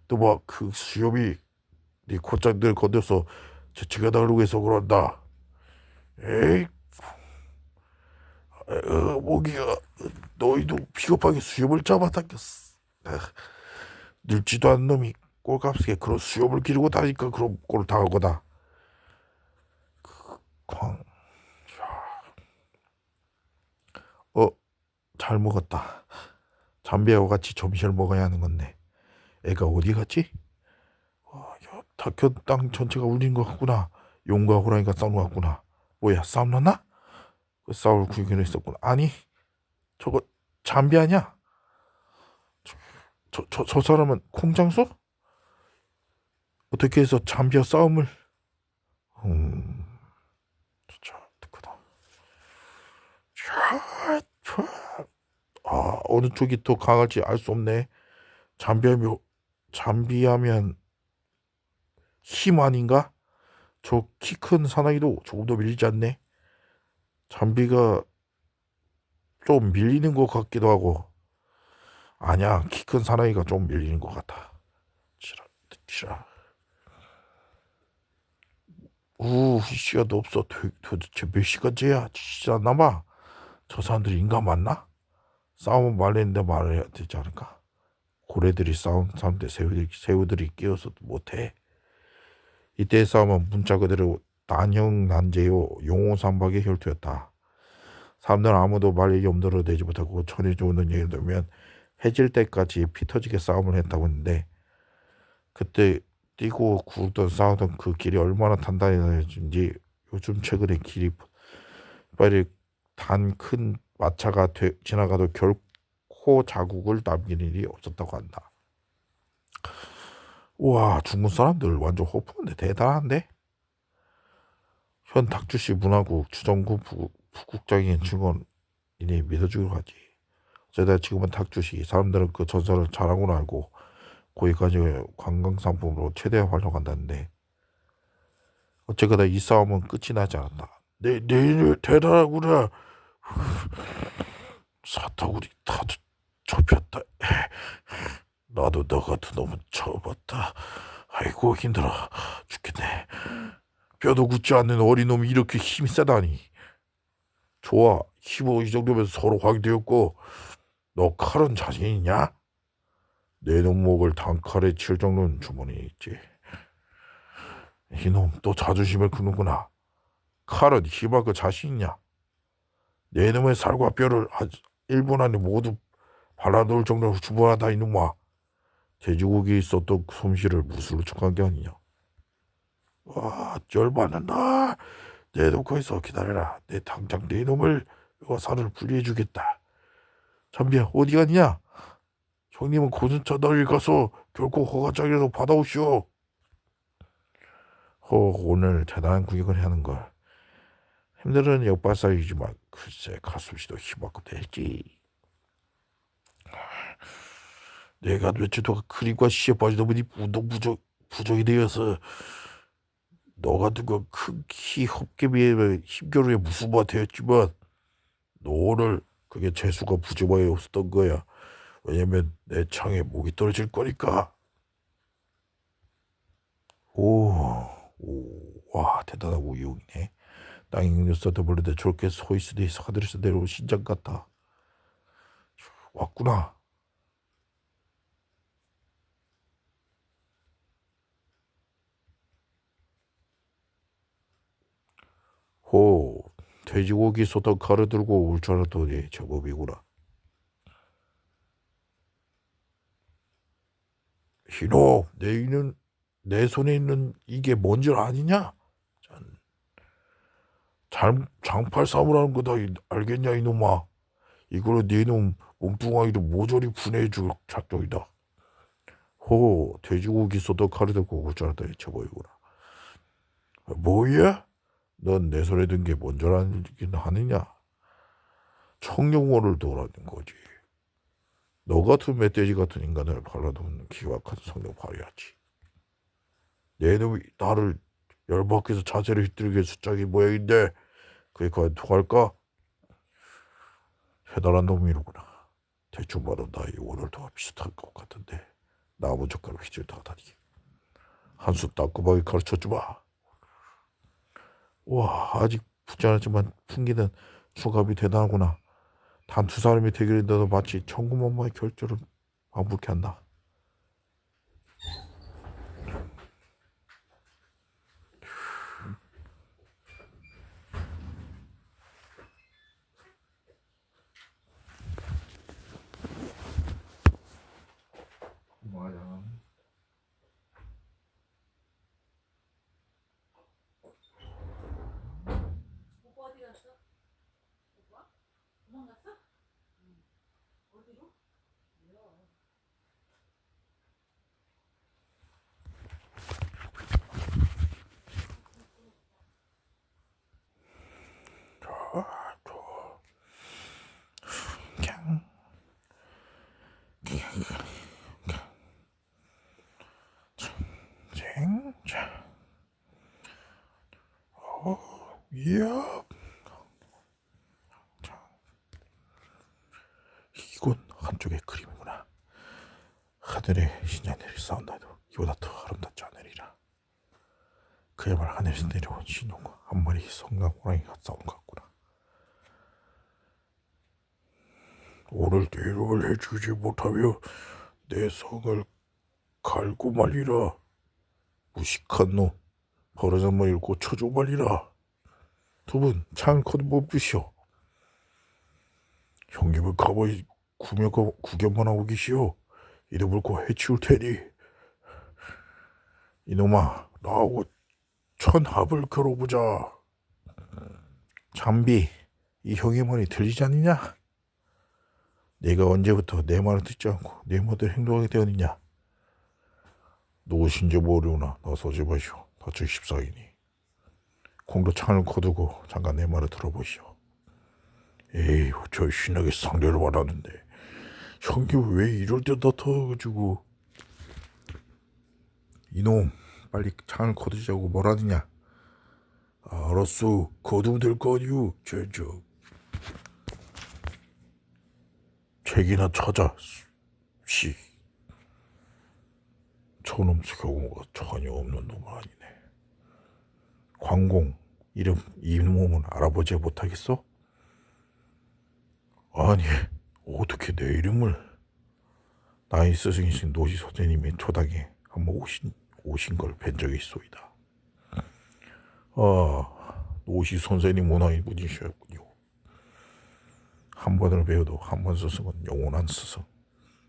또 막 그 수염이 네 곧장들 건너서 재치가 나르고 해서 그런다. 에이, 모기가 너희도 비겁하게 수염을 잡아당겼어. 늙지도 않은 놈이 꼴값에 그런 수염을 기르고 다니까 그런 꼴을 당한 거다. 쾅. 잘 먹었다. 잠비하고 같이 점심을 먹어야 하는 건데 애가 어디 갔지? 야, 다큐 땅 전체가 울린 것 같구나. 용과 호랑이가 싸우는 것 같구나. 뭐야, 싸움 났나? 그 싸울 구경을 했었구나. 아니, 저거 잠비 아니야? 저 사람은 콩장수? 어떻게 해서 잠비와 싸움을? 음, 진짜 크다. 어느 쪽이 더 강할지 알 수 없네. 잠비하면 잠비하면 힘 아닌가? 저 키 큰 사나이도 조금 더 밀리지 않네. 잠비가 좀 밀리는 것 같기도 하고. 아니야, 키 큰 사나이가 좀 밀리는 것 같아. 치라, 치라. 시간도 없어. 도대체 몇 시간째야? 진짜 남아. 저 사람들이 인간 맞나? 싸우면 말했는데 말해야 되지 않을까? 고래들이 싸운 사람들 새우들이 끼어서 못해. 이때의 싸움은 문자 그대로 난형난제요 용호삼박의 혈투였다. 사람들은 아무도 말 얘기 엄두를 내지 못하고 전해져 오는 얘기를 들으면 해질 때까지 피 터지게 싸움을 했다고 했는데 그때 뛰고 구르던 싸우던 그 길이 얼마나 단단해진지 요즘 최근에 길이 빨리 단 큰 마차가 지나가도 결코 자국을 남기는 일이 없었다고 한다. 우와, 중국 사람들 완전 호프인데 대단한데? 현 닥주시 문화국 주정구 부국장인 증언이니 믿어주기로 하지. 어쩌다 지금은 닥주시 사람들은 그 전설을 자랑으로 알고 거기까지 관광상품으로 최대 활용한다는데 어쨌거나 이 싸움은 끝이 나지 않았다. 내 대단하구나. 사타구리 다 좁혔다. 나도 너 같은 놈은 처음 봤다. 아이고 힘들어 죽겠네. 뼈도 굳지 않는 어린 놈이 이렇게 힘이 세다니. 좋아, 힘으로 이 정도면 서로 확인되었고 너 칼은 자신 있냐? 내 놈목을 단칼에 칠 정도는 주머니에 있지. 이놈 또 자존심을 긁는구나. 칼은 힘하고 자신 있냐? 내 놈의 살과 뼈를 1분 안에 모두 발라놓을 정도로 주부하다 이놈아. 돼지고기에 있었던 솜씨를 무술로 척한 게 아니냐. 와, 열받는다. 내 놈 거기서 기다려라. 내 당장 내 놈을 살을 분리해 주겠다. 잠비야 어디 갔냐? 형님은 고순천 너를 가서 결코 허가장이라도 받아오시오. 오늘 대단한 구경을 하는걸. 힘들은 역발상이지만 글쎄 가슴씨도 힘만큼 되지. 내가 며칠 동안 그림과 시에 빠지다 보니 운동 부족이 되어서 너 같은 건 큰 키 헛개비에 힘겨루에 무슨 바 되었지만 너 오늘 그게 재수가 부족하게 없었던 거야. 왜냐면 내 창에 목이 떨어질 거니까. 와 대단하고 이용이네. 땅에 능력서도 모르는데 저렇게 서 있으니 하늘에서 내려온 신장 같다. 왔구나. 돼지고기 소떡 가루 들고 올 줄 알았더니 제법이구나. 희노, 내 손에 있는 이게 뭔 줄 아니냐? 장팔 사물하는 거다 알겠냐 이놈아. 이걸로 네놈 몸뚱아리를 모조리 분해해줄 작정이다. 돼지고기 소떡 가루 들고 올 줄 알았더니 제법이구나. 뭐야? 넌 내 손에 든 게 뭔 줄 알긴 하느냐? 청룡원을 도라는 거지. 너 같은 멧돼지 같은 인간을 발라놓는 기막한 성령 발휘하지. 내 놈이 나를 열받게서 자세를 휘두르게 숫자기 모양인데 그게 과연 통할까? 대단한 놈이로구나. 대충 봐도 나의 오늘도와 비슷할 것 같은데 나무 젓가락 휘질다가 다니기. 한 수 따끔하게 가르쳐주마. 와, 아직 부자하지만 풍기는 수갑이 대단하구나. 단 두 사람이 대결인데도 마치 천구만마의 결절을 반복해 한다. 맞아. 오빠 어디 갔어? 오빠? 도망갔어? 어디로? 캬. 쟁자. 이야. 이건 한쪽의 그림이구나. 하늘에 신이 내리 싸운다 해도 이보다 더 아름답지 않으리라. 그야말로 하늘에서 내려온 신용과 한 마리 성강 호랑이가 싸우는 것 같구나. 오늘 내 이름을 해주지 못하며 내 성을 갈고 말리라. 무식한 놈, 버러진 머리를 고쳐줘 말리라. 두 분 창을 코드 멈추시오. 형님은 가만히 구경만 하고 계시오. 이름을 곧 해치울 테니. 이놈아, 나하고 천합을 겨뤄보자. 잠비, 이 형의 말이 들리지 않느냐? 내가 언제부터 내 말을 듣지 않고 내 멋대로 행동하게 되었느냐? 누구신지 모르구나. 나서지 마시오. 다쳐 십사이니. 공도 창을 거두고 잠깐 내 말을 들어보시오. 에이, 저 신에게 상대를 받았는데 형님 왜 이럴 때 나타나가지고. 이놈, 빨리 창을 거두자고 뭐라느냐? 알았어, 거두면 될 거 아니오. 책이나 찾아. 씨, 저놈 경우가 전혀 없는 놈은 아니네. 광공, 이 몸은 알아보지 못하겠어? 아니, 어떻게 내 이름을. 나의 스승이신 노지 선생님의 초당에 한번 오신 걸 뵌 적이 있소이다. 노시 선생님 원하인 분이셨군요. 한 번을 배워도 한 번 스승은 영원한 스승.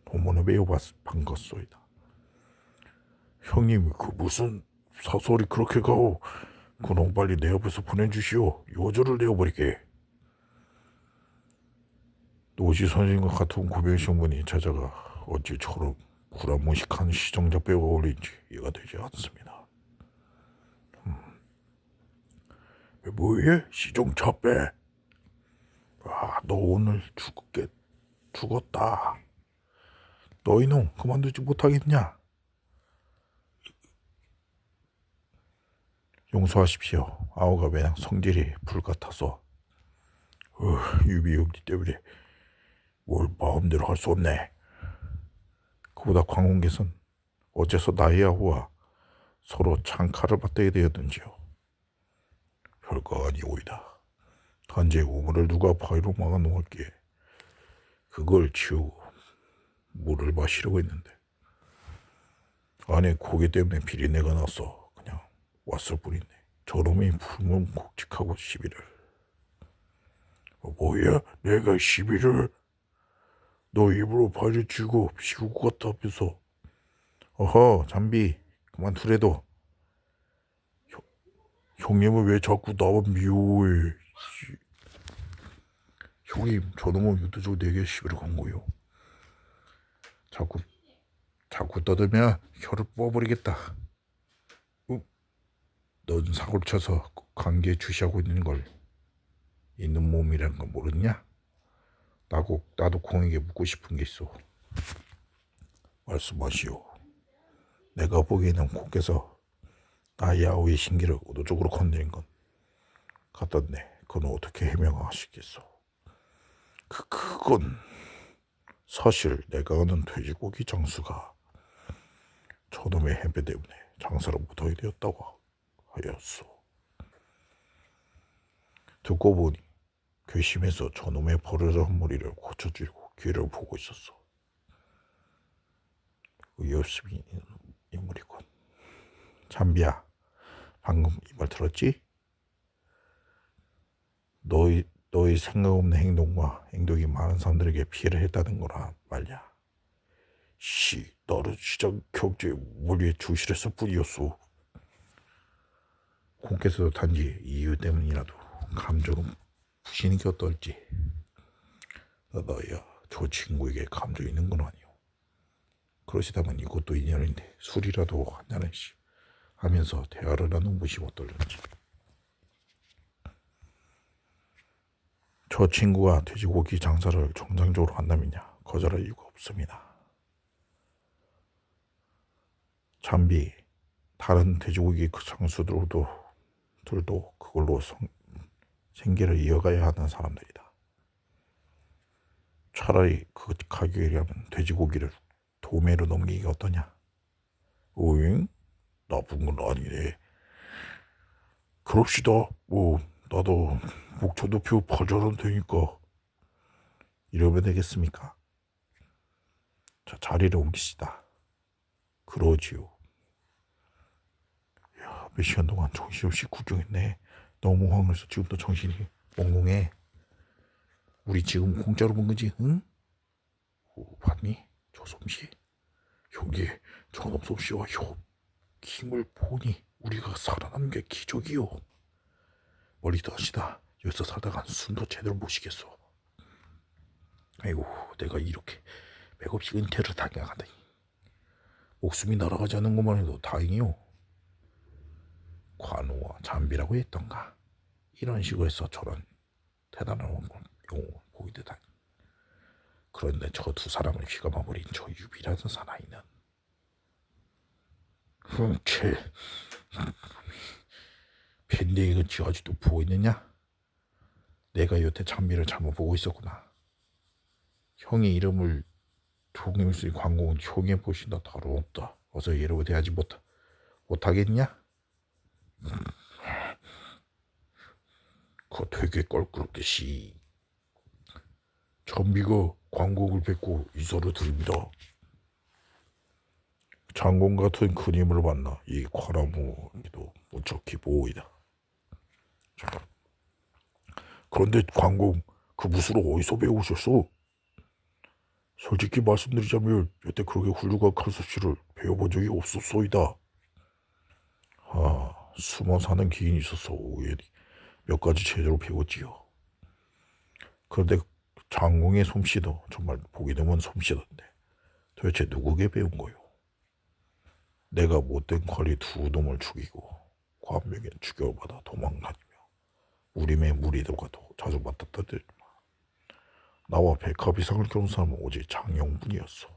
본문을 매우 반갑소이다. 형님, 그 무슨 사설이 그렇게 가오. 그놈 빨리 내 옆에서 보내주시오. 요절을 내어버리게. 노시 선생님과 같은 구별신 분이 찾아가 어찌 저런 구라무식한 시정자 배우가 어울린지 이해가 되지 않습니다. 뭐해? 시정자 빼. 너 오늘 죽었다. 너 이놈 그만두지 못하겠냐? 용서하십시오. 아우가 매냥 성질이 불같아서 유비용기 때문에 뭘 마음대로 할 수 없네. 그보다 광운께서는 어째서 나의 아우와 서로 창칼을 맞대게 되었는지요. 별거 아니오이다. 단지 우물을 누가 바위로 막아 놓았기에 그걸 치우고 물을 마시려고 했는데 안에 고개 때문에 비린내가 나서 그냥 왔을 뿐이네. 저놈이 불문곡직하고 시비를. 뭐야? 내가 시비를? 너 입으로 발을 쥐고 피울 것 같다면서. 어허, 잠비 그만두래도. 형님은 왜 자꾸 나만 미워해? 형님, 저놈은 유도적으로 내게 시비를 건 거요. 자꾸 떠들면 혀를 뽑아버리겠다. 넌 사고를 쳐서 관계에 주시하고 있는 몸이라는 걸 모르냐? 나도 공에게 묻고 싶은 게 있어. 말씀하시오. 내가 보기에는 공께서 나의 아우의 신기를 의도적으로 건드린 건 같던데 그건 어떻게 해명하시겠소? 그건 사실 내가 아는 돼지고기 장수가 저놈의 행패 때문에 장사를 못하게 되었다고 하였소. 듣고 보니 괘씸해서 저놈의 버려진 머리를 고쳐주고 귀를 보고 있었소. 의협심 있는 인물이군. 잠비야, 방금 이 말 들었지? 너의 생각 없는 행동이 많은 사람들에게 피해를 했다는 거라 말이야. 나는 시장 경제에 원리에 주실했을 뿐이었소. 공께서도 단지 이유 때문이라도 감정은 푸시는 게 어떨지. 나야 저 친구에게 감정 있는 건 아니오. 그러시다면 이것도 인연인데 술이라도 한잔씩 하면서 대화를 나누는 것이 어떨는지. 저 친구가 돼지고기 장사를 정상적으로 한다면야 거절할 이유가 없습니다. 잠비, 다른 돼지고기 그 장수들도 그걸로 생계를 이어가야 하는 사람들이다. 차라리 그 가격이라면 돼지고기를 도매로 넘기기가 어떠냐? 오잉? 나쁜 건 아니네. 그럽시다. 나도 목초도표 발전은 되니까. 이러면 되겠습니까? 자, 자리를 옮기시다. 그러지요. 야, 몇 시간 동안 정신없이 구경했네. 너무 황해서 지금도 정신이 몽롱해. 우리 지금 공짜로 본 거지, 응? 봤니? 저 솜씨? 형이 저놈 솜씨와 힘을 보니 우리가 살아남는 게 기적이요. 멀리 떠시다. 여기서 살다간 숨도 제대로 못 쉬겠어. 아이고, 내가 이렇게 맥없이 은퇴를 당해간다니. 목숨이 날아가지 않는 것만 해도 다행이요. 관우와 잠비라고 했던가. 이런 식으로 해서 저런 대단한 용을 보게 되다니. 그런데 저 두 사람을 휘감아버린 저 유비라는 사나이는 흠채 밴댕이가 지어지도 보고 있느냐? 내가 여태 잠비를 잘못 보고 있었구나. 형의 이름을 동임수의 관공은 형의 보신다 다름없다. 어서 이러고 대하지 못하겠냐? 그거 되게 껄끄럽게 잠비가 관공을 뵙고 인사를 드립니다. 장공 같은 큰 힘을 만나 이 관아무기도 무척히 보이다. 그런데 관공 그 무술을 어디서 배우셨어? 솔직히 말씀드리자면 여태 그렇게 훌륭한 칼솜씨를 배워본 적이 없었소이다. 숨어 사는 기인이 있어서 몇 가지 제대로 배웠지요. 그런데 장공의 솜씨도 정말 보기 드문 솜씨던데 도대체 누구에게 배운 거요? 내가 못된 관리 두 놈을 죽이고 관명에 추격받아 도망다니며 우림의 무리들과도 자주 맞닥뜨리지만 나와 백합이상을 겨룬 사람은 오직 장영분이었어.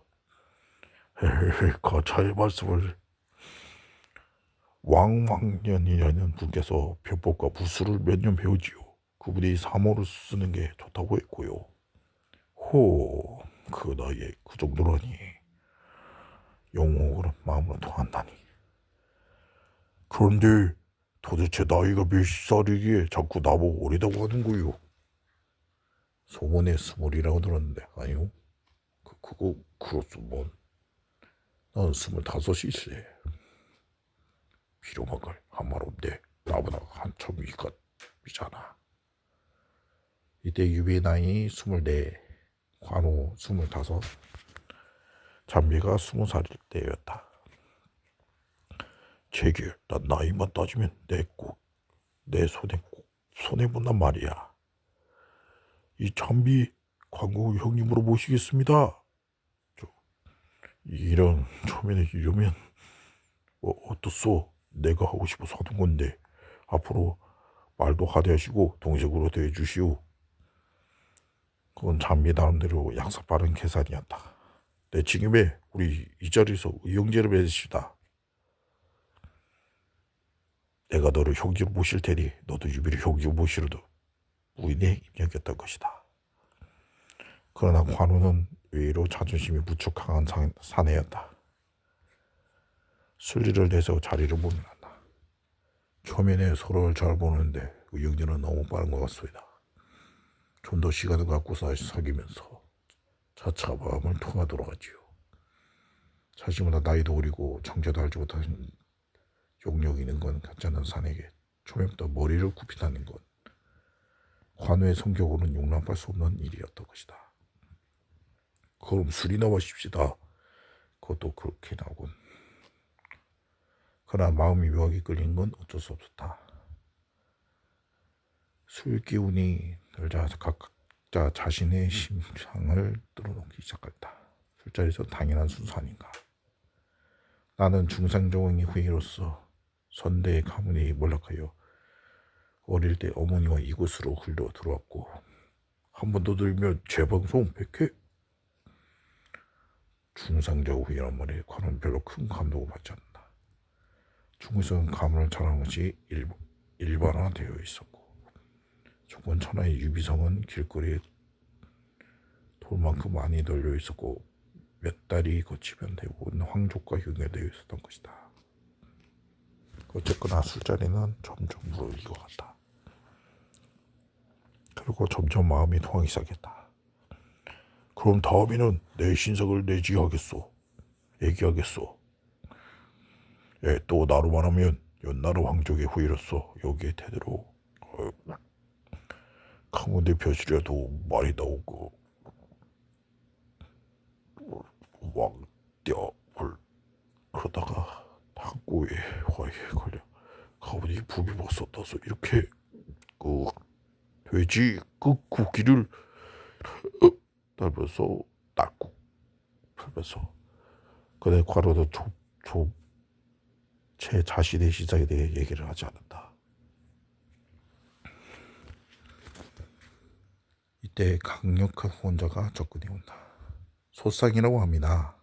거차의 말씀을 왕왕년이라는 분께서 변법과 무술을 몇 년 배우지요. 그분이 사모를 쓰는 게 좋다고 했고요. 그 나이에 그 정도라니. 영웅으로 마음으로 통한다니. 그런데 도대체 나이가 몇 살이기에 자꾸 나보고 어리다고 하는 거요? 소문에 20이라고 들었는데 아니요. 그거 그렇소먼. 난 25이세. 비룡한 걸 한 말 없네. 나보다 한참 위잖아. 이때 유비의 나이 24, 관우 25, 잠비가 20살일 때였다. 제길, 난 나이만 따지면 내 손에 본단 말이야. 이 잠비 관우 형님으로 모시겠습니다. 이런 초면에 이러면 어떻소? 내가 하고 싶어서 하는 건데 앞으로 말도 하대하시고 동생으로 대해주시오. 그건 잠비 나름대로 양사 빠른 계산이었다. 내 징임에 우리 이 자리에서 의형제를 맺읍시다. 내가 너를 형제로 모실 테니 너도 유비를 형제로 모시려도 무인의 입력이었던 것이다. 그러나 관우는 의외로 자존심이 무척 강한 사내였다. 순리를 내서 자리를 보면한다. 초면에 서로를 잘 보는데 의형제는 너무 빠른 것 같습니다. 좀 더 시간을 갖고 사귀면서 차차 마음을 통하도록 하지요. 자신보다 나이도 어리고 정체도 알지 못하는 용력 있는 건 같지 않은 사내에게 초면부터 머리를 굽힌다는 건 관우의 성격으로는 용납할 수 없는 일이었던 것이다. 그럼 술이나 마십시다. 그것도 그렇게 나오군. 그러나 마음이 묘하게 끌리는 건 어쩔 수 없었다. 술 기운이 들자 각자 자신의 심상을 뚫어놓기 시작했다. 술자리에서 당연한 순서 아닌가. 나는 중상정의 후예로서 선대의 가문이 몰락하여 어릴 때 어머니와 이곳으로 흘러 들어왔고 한 번 더 들면 재방송 100회. 중상정 후예란 말에 관은 별로 큰 감동을 받지 않는다. 중국에서는 가문을 잘하는 것이 일반화되어 있었고 조건 천하의 유비성은 길거리에 돌만큼 많이 널려 있었고 몇 달이 거치면 대부분 황족과 연결되어 있었던 것이다. 어쨌거나 술자리는 점점 무르익어 간다. 그리고 점점 마음이 통하기 시작했다. 그럼 다음에는 내 신석을 얘기하겠소. 예, 또 나로 말하면 연나라 왕족의 후예로서 여기에 대대로 강원대 벼슬이라도 말이 나오고 왕대불 그러다가 당구에 화에 걸려 가문이 부비 벗어나서 이렇게 돼지 고기를 떨면서 낙국 풀면서 그내 과로도 제 자신의 신상에 대해 얘기를 하지 않는다. 이때 강력한 후원자가 접근해 온다. 소상이라고 합니다.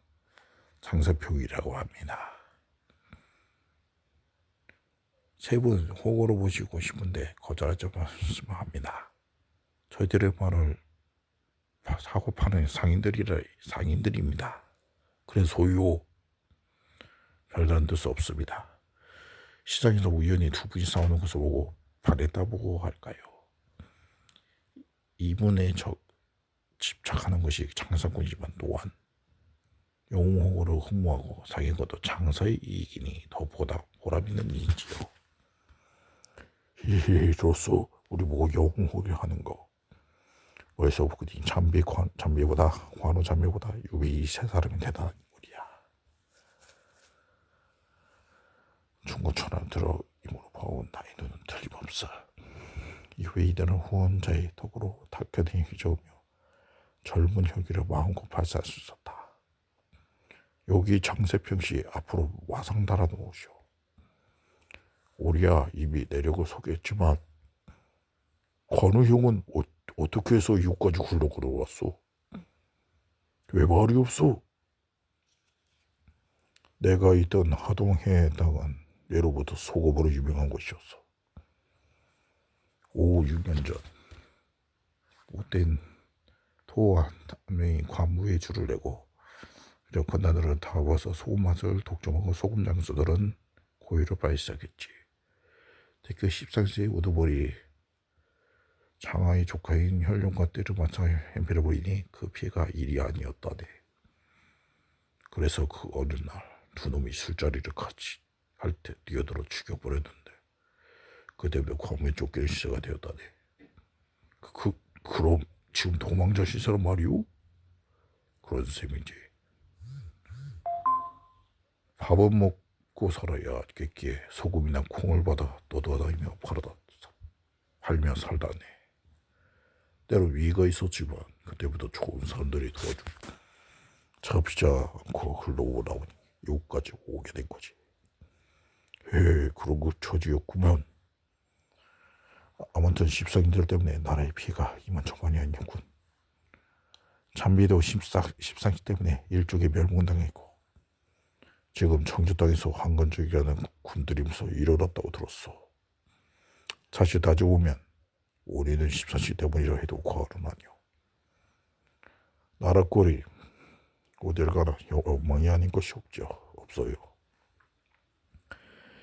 장사표이라고 합니다. 세 분 호구로 모시고 싶은데 거절하지 말씀을 합니다. 저희들의 말을 사고 파는 상인들입니다. 그래서요. 별다른 뜻 없습니다. 시장에서 우연히 두 분이 싸우는 것을 보고 반했다보고 할까요? 이분에 집착하는 것이 장사꾼이지만 또한 영웅호구를 흠모하고 사귄 것도 장사의 이익이니 더 보람 있는 일이지요. 히히히로써 우리 보고 영웅호구 하는 거. 어디서 보니 잠비보다 관우 잠비보다 유비 세 사람이 대단한 인물이야. 중고천안 들어 이모로 봐온 나의 눈은 틀림없어. 이후에 이들은 후원자의 덕으로 탁현에 휘저으며 젊은 혈기를 마음껏 발산할 수 있었다. 여기 장세평씨 앞으로 와상 달아놓으시오. 오리야 이미 내력을 소개했지만 관우 형은 어떻게 해서 여기까지 굴러 걸어왔어? 왜 말이 없어? 내가 있던 하동해 땅은 예로부터 소금으로 유명한 곳이었어. 5, 6년 전 못된 토와 탐명이 관무에 줄을 내고 그저 건나들을 다 와서 소금 맛을 독점하고 소금 장수들은 고의를 빨기 시작했지. 특히 13세의 우두머리 장하의 조카인 혈룡과 때를 맞춰 행패를 부리니 그 피해가 일이 아니었다네. 그래서 그 어느 날 두 놈이 술자리를 같이 할 때 뛰어들어 죽여버렸는데 그 때문에 관무에 쫓기는 시세가 되었다네. 그럼 지금 도망자 시세란 말이오? 그런 셈이지. 밥은 먹고 살아야겠기에 소금이나 콩을 받아 떠돌아다니며 팔며 살다네. 때로 위기가 있었지만 그때부터 좋은 사람들이 도와주고 잡히지 않고 흘러오고 나오니 여기까지 오게 된 거지. 그런 그 처지였구만. 아무튼 십상인들 때문에 나라의 피해가 이만저만이 아니었군. 잠비도 십상시 때문에 일족에 멸망당했고 지금 청주 땅에서 황건적이라는 군들이면서 일어났다고 들었어. 사실 따져보면 우리는 14시 때문이라 해도 과언은 아니오. 나라 꼴이 어딜 가나 엉망이 아닌 것이 없어요.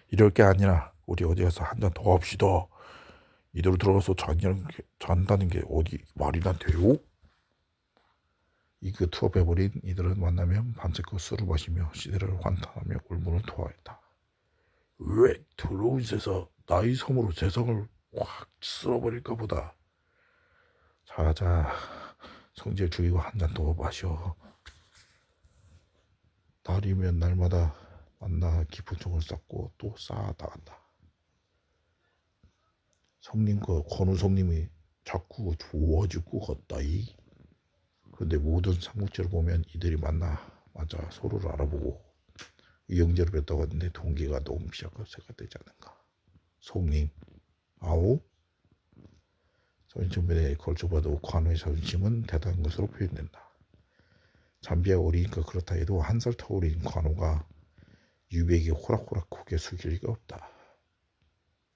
이럴 게 아니라 우리 어디 가서 한 잔 더 합시다. 이대로 들어가서 잔다는 게 어디 말이나 돼요? 이그 투업해버린 이들은 만나면 밤새껏 술을 마시며 시대를 환탄하며 울분을 토하였다. 왜 더러운 세상, 나의 섬으로 세상을 확 쓸어버릴까 보다. 자자, 성질 죽이고 한 잔 더 마셔. 날이면 날마다 만나 깊은 총을 쌓고 또 쌓아나간다. 성님과 권우 성님이 자꾸 좋아지고 걷다이. 그런데 모든 삼국지를 보면 이들이 맞아 서로를 알아보고 의형제로 뵀다고 하는데 동기가 너무 시작해서가 되지 않은가. 성님, 아오? 선전변에 걸쳐봐도 관우의 자존심은 대단한 것으로 표현된다. 잠비가 어리니까 그렇다 해도 한 살 터울인 관우가 유비에게 호락호락 고개 숙일 리가 없다.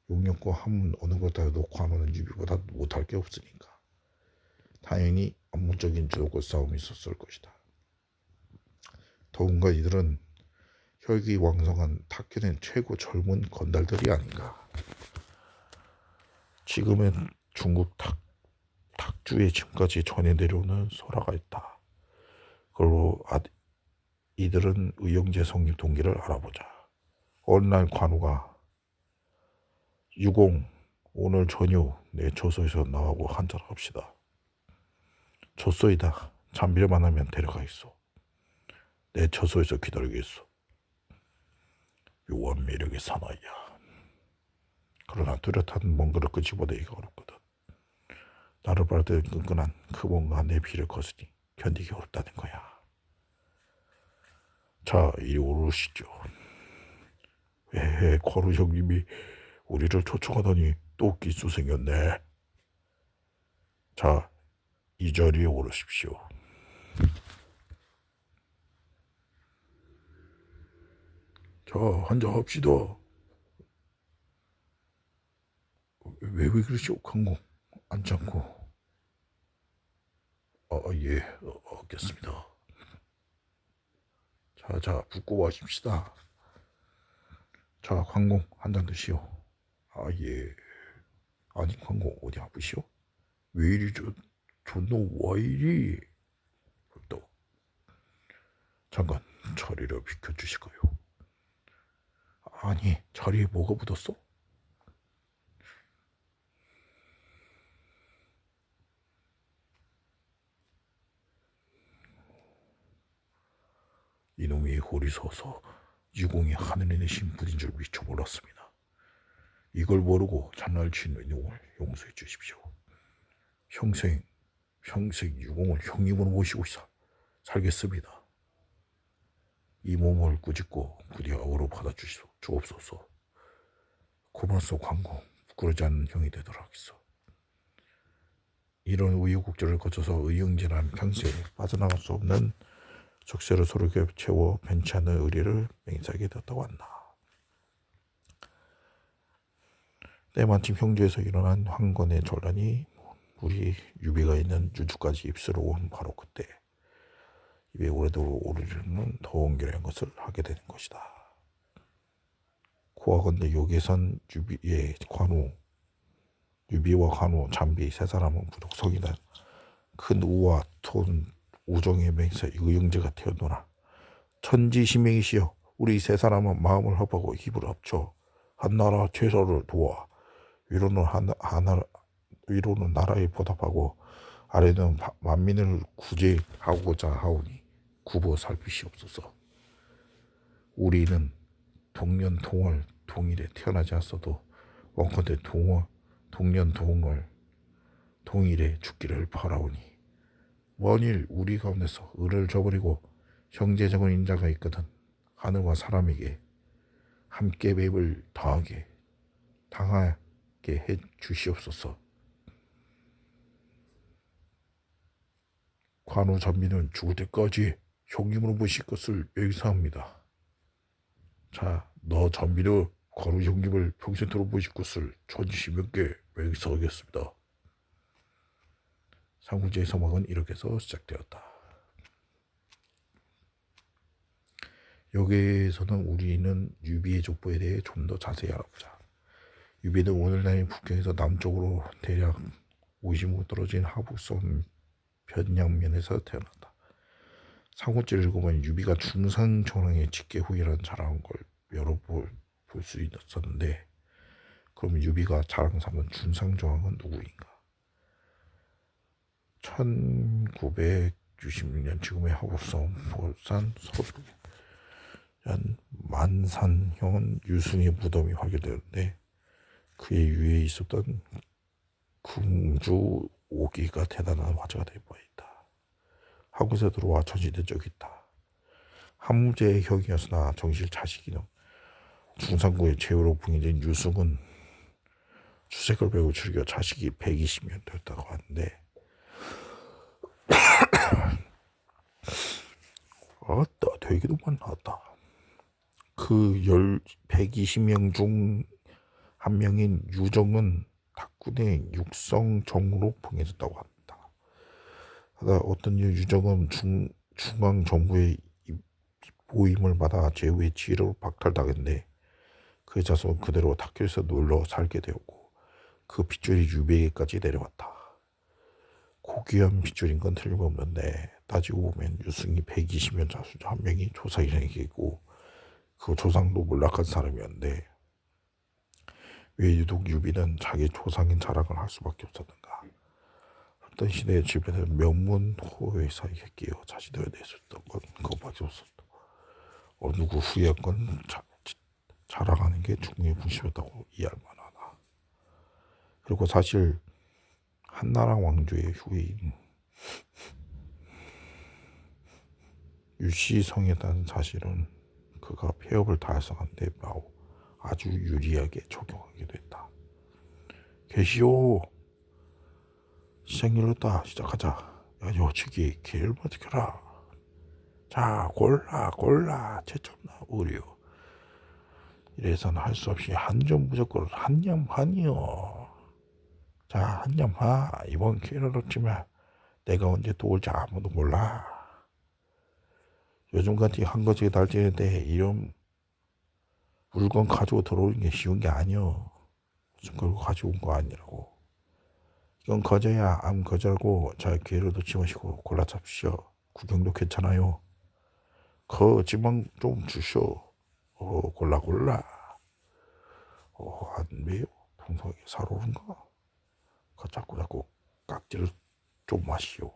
용력과 함은 어느 것다 해도 관우는 유비보다 못할 게 없으니까. 당연히 암묵적인 주도권 싸움이 있었을 것이다. 더군가 이들은 혈기왕성한 탁현의 최고 젊은 건달들이 아닌가. 지금은 중국 탁주에 지금까지 전해 내려오는 설화가 있다. 그걸로 이들은 의형제 성립 동기를 알아보자. 어느 날 관우가 유공, 오늘 저녁 내 저소에서 나하고 한잔 합시다. 줬소이다. 잠비를 만나면 데려가 있어. 내 저소에서 기다리겠어. 묘한 매력의 사나이야. 그러나 뚜렷한 뭔가를 끄집어내기가 어렵거든. 나를 바라던 끈끈한 그 뭔가 내 비를 거스니 견디기 어렵다는 거야. 자, 이리 오르시죠. 왜 거루 형님이 우리를 초청하더니 또 기수 생겼네. 자, 이 자리에 오르십시오. 자, 한잔 합시다. 왜 그러시오, 강공? 앉지 않고. 예, 알겠습니다. 자, 붓고 마십시다. 자, 관공 한잔 드시오. 예. 아니, 관공 어디 아프시오? 왜 이리 존나 와 이리? 또 잠깐 자리를 비켜주실까요? 아니, 자리에 뭐가 묻었어? 이놈이 홀이 서서 유공이 하늘에 내신 분인 줄 미처 몰랐습니다. 이걸 모르고 잔날 치는 이놈을 용서해 주십시오. 평생 유공을 형님으로 모시고 살겠습니다. 이 몸을 꾸짖고 부디 아우로 받아주옵소서. 고맙소 관공. 부끄러지 않는 형이 되도록 하겠소. 이런 우여곡절을 거쳐서 의형제란 평생 빠져나갈 수 없는 적세를 서로 겹채워 변치 않는 의리를 맹세하게 되었다고 한다. 때마침 형제에서 일어난 황건의 전란이 우리 유비가 있는 유주까지 입수로 온 바로 그때 입에 오래도록 오르는 더운 결의한 것을 하게 되는 것이다. 고하건대 여기에선 유비와 관우, 잠비 세 사람은 부족성이나 큰 우와 톤 우정의 맹세 의형제가 되었노라. 천지신명이시여, 우리 세 사람은 마음을 합하고 힘을 합쳐 한나라 최서를 도와 위로는 나라에 보답하고 아래는 만민을 구제하고자 하오니 굽어 살피시옵소서. 우리는 동년동월 동일에 태어나지 않았어도 원컨대 동년동월 동일에 죽기를 바라오니 원일 우리 가운데서 을을 저버리고 형제적인 인자가 있거든 하늘과 사람에게 함께 맵을 당하게 해 주시옵소서. 관우 전비는 죽을 때까지 형님으로 모실 것을 맹세합니다. 자, 너 전비도 관우 형님을 평생토록 모실 것을 천지신명께 맹세하겠습니다. 삼국지의 서막은 이렇게 해서 시작되었다. 여기에서는 우리는 유비의 족보에 대해 좀 더 자세히 알아보자. 유비는 오늘날 북경에서 남쪽으로 대략 50도 떨어진 하북섬 변양면에서 태어났다. 삼국지를 읽어보면 유비가 중상전황의 직계후이라는 자랑한 걸 여러 볼 수 있었는데, 그럼 유비가 자랑 삼은 중상전황은 누구인가? 1966년 지금의 하북섬 보산 서북 만산형 유승의 무덤이 발견되는데, 그의 위에 있었던 궁주 5기가 대단한 화제가 될 뻔했다. 한국에 들어와 전시된 적이 있다. 한무제의 형이었으나 정실 자식이는 중상구의 최후로 붕괴된 유승은 주색을 배우 즐겨 자식이 120명 되었다고 하는데, 아따 되게도 많았다. 그 120명 중 한 명인 유정은 탁군의 육성정으로 봉해졌다고 합니다. 하다 어떤 이유 유정은 중앙 정부의 모임을 받아 제후의 지위로 박탈당했는데, 그의 자손은 그대로 탁교에서 놀러 살게 되었고 그 핏줄이 유비에게까지 내려왔다. 고귀한 핏줄인 건 틀림없는데, 따지고 보면 유승이 120년 자손 중 한 명이 조상이고 그 조상도 몰락한 사람이었는데, 왜 유독 유비는 자기 조상인 자랑을 할 수밖에 없었는가? 어떤 시대의 집에는 명문호의 사이에 끼어 자신들에 내세웠던 건 그것밖에 없었다. 어느 누구 후회한 건 자랑하는 게 중요해 분심했다고 이해할 만하다. 그리고 사실 한나라 왕조의 후예인 유시성에 대한 사실은 그가 폐업을 달성한 데 아주 유리하게 적용하게 됐다. 계시오. 시작일렀다. 시작하자. 야, 여치기 길을 버티켜라. 자, 골라 최첨나 의료. 이래서는 할 수 없이 한점 무조건 한념하니요. 자, 한념하. 이번 기회를 놓치면 내가 언제 또 올지 아무도 몰라. 요즘같이 한거지에 날뛰는데 이런 물건 가지고 들어오는 게 쉬운 게 아니여. 무슨 걸 가지고 온 거 아니라고. 이건 거저야 암 거저고, 자 기회를 놓지 마시고 골라 잡으시오. 구경도 괜찮아요. 지방 좀 주시오. 골라. 안 매요. 풍성하게 살오른가? 자꾸 깍지를 좀 마시오.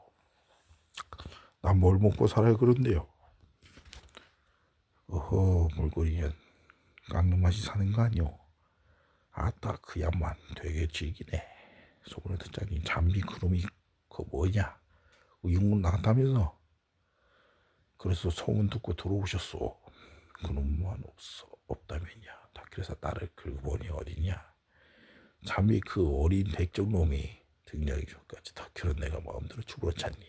난 뭘 먹고 살아야 그런데요. 물건이면 깎는 맛이 사는 거 아니오. 아따 그 양만 되게 질기네. 소문을 듣자니 잠비 그놈이 그거 뭐냐 의용문 나갔다면서. 그래서 소문 듣고 들어오셨소. 그놈만 없다면야. 다 그래서 나를 긁어보니 어디냐. 잠비 그 어린 백정놈이 등장하기 전까지 다큐는 내가 마음대로 주부러찼니.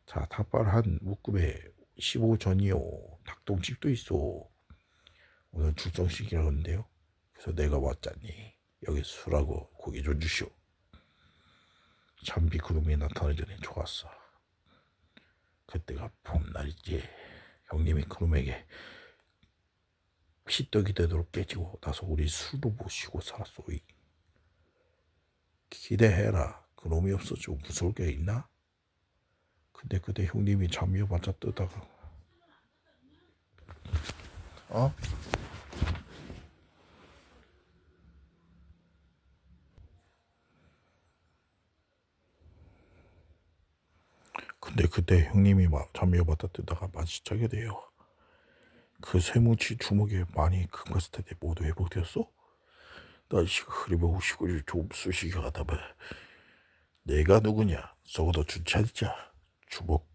자, 닭발한 묶음에 15전이요. 닭똥집도 있어. 오늘 출정식이라는데요. 그래서 내가 왔잖니. 여기 술하고 고기 좀 주시오. 잠비 그놈이 나타나기 전에 좋았어. 그때가 봄날이지. 형님이 그놈에게 피떡이 되도록 깨지고 나서 우리 술도 모시고 살았소이. 기대해라. 그놈이 없어지고 무서울 게 있나? 근데 그때 형님이 잠이어 맞아 뜨다가 근데 그때 형님이 잠이어 맞아 뜨다가 만시차게 돼요. 그 쇠뭉치 주먹에 많이 큰 것을 텐데 모두 회복되었어? 나 지금 흐리고 시골이 좀 쑤시게 하다봐. 내가 누구냐? 적어도 준찬이자 주먹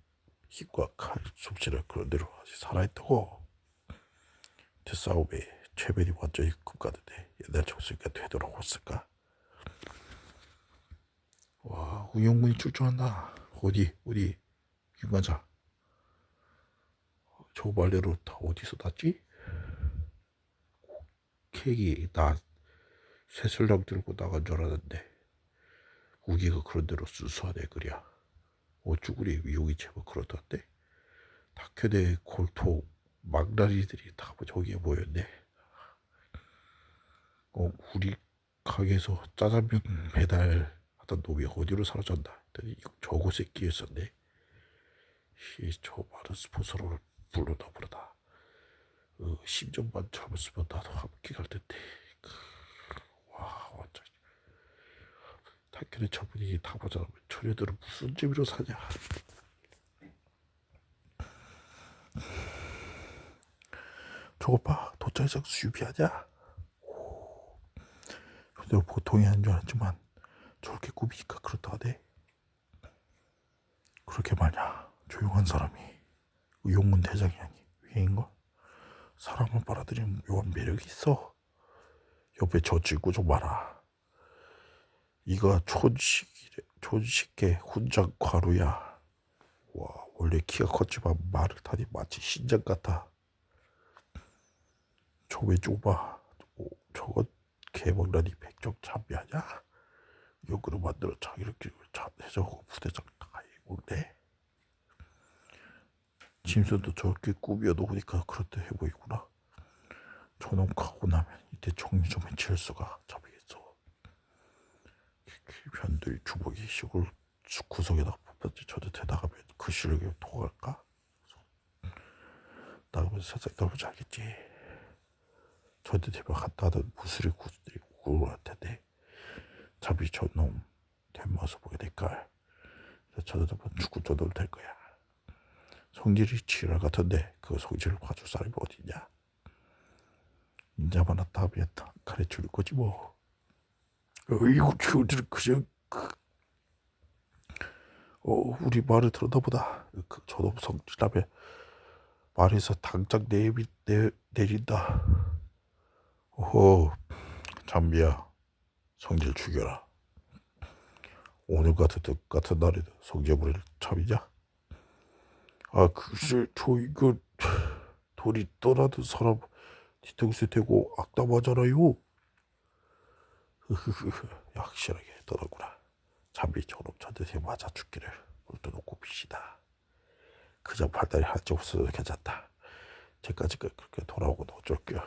힘과 칼 솜씨를 그런 대로 아직 살아있다고. 제 싸움에 최면이 완전히 급가는데 옛날 정수니까 되돌아왔을까? 와, 우영군이 출전한다. 어디 김관자. 저 말대로 다 어디서 났지? 케이크 나 새슬랑 들고 나간 줄 알았는데 우기가 그런 대로 순수하네 그랴. 어쭈구리 위용이 제법 그러던데. 다큐대 골토 망나니들이 다 저기에 모였네. 우리 가게에서 짜장면 배달하던 놈이 어디로 사라졌나 했더니 저곳에 끼었었네. 저 많은 스폰서를 불러다 부르다. 심정만 참았으면 나도 함께 갈 텐데. 와, 완전 당연히 저분이 다 모자라면 저녀들은 무슨 재미로 사냐. 저것 봐, 돗자리장 수유비하냐? 근데 보통이 아닌 줄 알았지만 저렇게 꾸미니까 그렇다네. 그렇게 말이야, 조용한 사람이 의용문 대장이 아니 위인걸. 사람을 빨아들이는 묘한 매력이 있어. 옆에 저 친구 좀 봐라. 이가 촌식계 훈장 과루야. 와, 원래 키가 컸지만 말을 타니 마치 신장 같아. 저 왼쪽 봐. 저건 개먹라니 백정 참비하냐? 역으로 만들어 자기를 해적하고 부대장 다이 뭔데? 짐승도 저렇게 꾸며 놓으니까 그렇듯 해보이구나. 저놈 가고 나면 이때 정리 좀 해칠 수가 잡히겠어. 변두리 주먹이 시골 구석에다 뽑혔지. 저도 대나가면 그 실력에 통할까? 나가면서 살짝 넓어지 알겠지. 저한테 대박 갔다 하던 무술이 구들이 구할 텐데 잡이 저놈 뒷모습 보게 될걸. 저도 한번 죽고 쪄도 될 거야. 성질이 지랄 같은데 그 성질을 봐줄 사람이 어딨냐. 인자만 왔다 하면 가르쳐줄 거지 뭐. 이거 키우들 그냥 우리 말을 들었나 보다. 저놈 성질하면 말에서 당장 내린다. 오호, 잠비야, 성질 죽여라. 오늘 같은 날에도 성질부리를 참이냐? 글쎄, 저 이거 돌이 떠나던 사람 뒤통수에 대고 악담하잖아요. 확실하게 떠나구나. 잠비 저놈 저한테 맞아 죽기를 물떠놓고 빚이다. 그저 팔다리 한쪽 없어도 괜찮다. 제까지 그렇게 돌아오고 어쩔게요.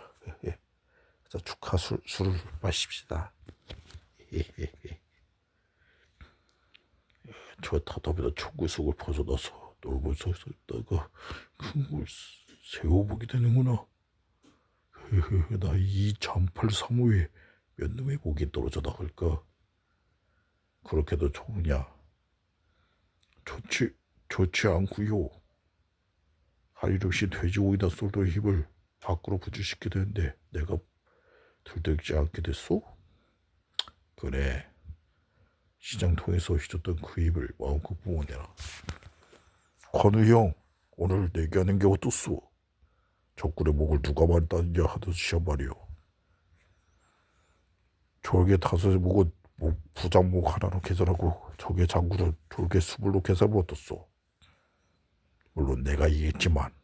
자, 축하 술을 마십시다. 저 타답에다 총구석을 벗어나서 놀면서 있다가 큰 걸 세워보게 되는구나. 나 이 잔팔 사무에 몇 놈의 목이 떨어져 나갈까? 그렇게도 좋으냐? 좋지 않구요. 할 없이 돼지고기다 쏠던 힘을 밖으로 분출시키게 되는데 내가 들뜨지 않게 됐소? 그래, 시장 통해서 휘젓던 그 입을 마음껏 뿜어내라. 관우 형, 오늘 내기하는 게 어떻소? 적군의 목을 누가 많이 따느냐 하던 시험 말이오. 졸개 5의 목은 부장목 하나로 계산하고 적의 장군은 졸개 20로 계산하면 어떻소? 물론 내가 이겼지만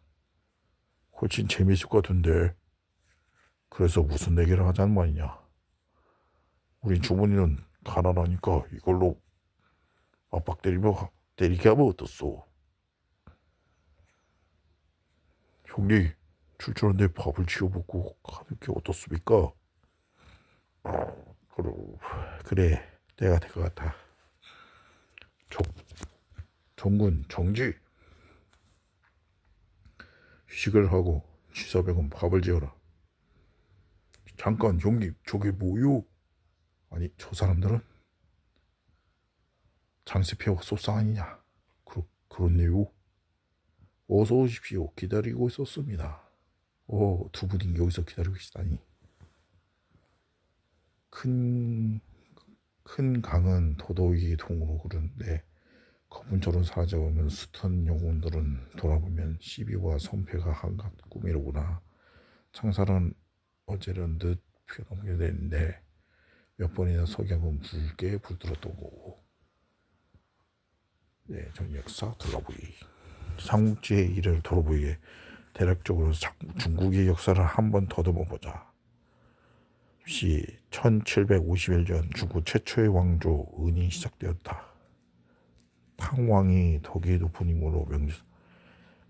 훨씬 재미있을 것 같은데. 그래서 무슨 내기를 하자는 말이냐? 우리 주머니는 가난하니까 이걸로 맞박 때리게 하면 어떻소? 형님, 출출한데 밥을 지어먹고 가는 게 어떻습니까? 그래, 내가 될 것 같아. 종군 정지. 휴식을 하고 취사병은 밥을 지어라. 잠깐 형님, 저게 뭐요? 아니, 저 사람들은 장세표가 소상 아니냐? 그렇네요. 어서 오십시오. 기다리고 있었습니다. 두 분이 여기서 기다리고 계시다니. 큰 강은 도덕이 동으로 흐르는데 거분처럼 사라져오면 숱한 영혼들은 돌아보면 시비와 선패가 한갖 꿈이로구나. 창살은 어제는 듯 피어넘게 되는데 몇 번이나 석양은 붉게 불들었던 거고. 네, 전 역사 둘러보기. 삼국지의 일을 돌아보기에 대략적으로 중국의 역사를 한번 더듬어 보자. 1751년 중국 최초의 왕조 은이 시작되었다. 탕왕이 덕이 높은 인물로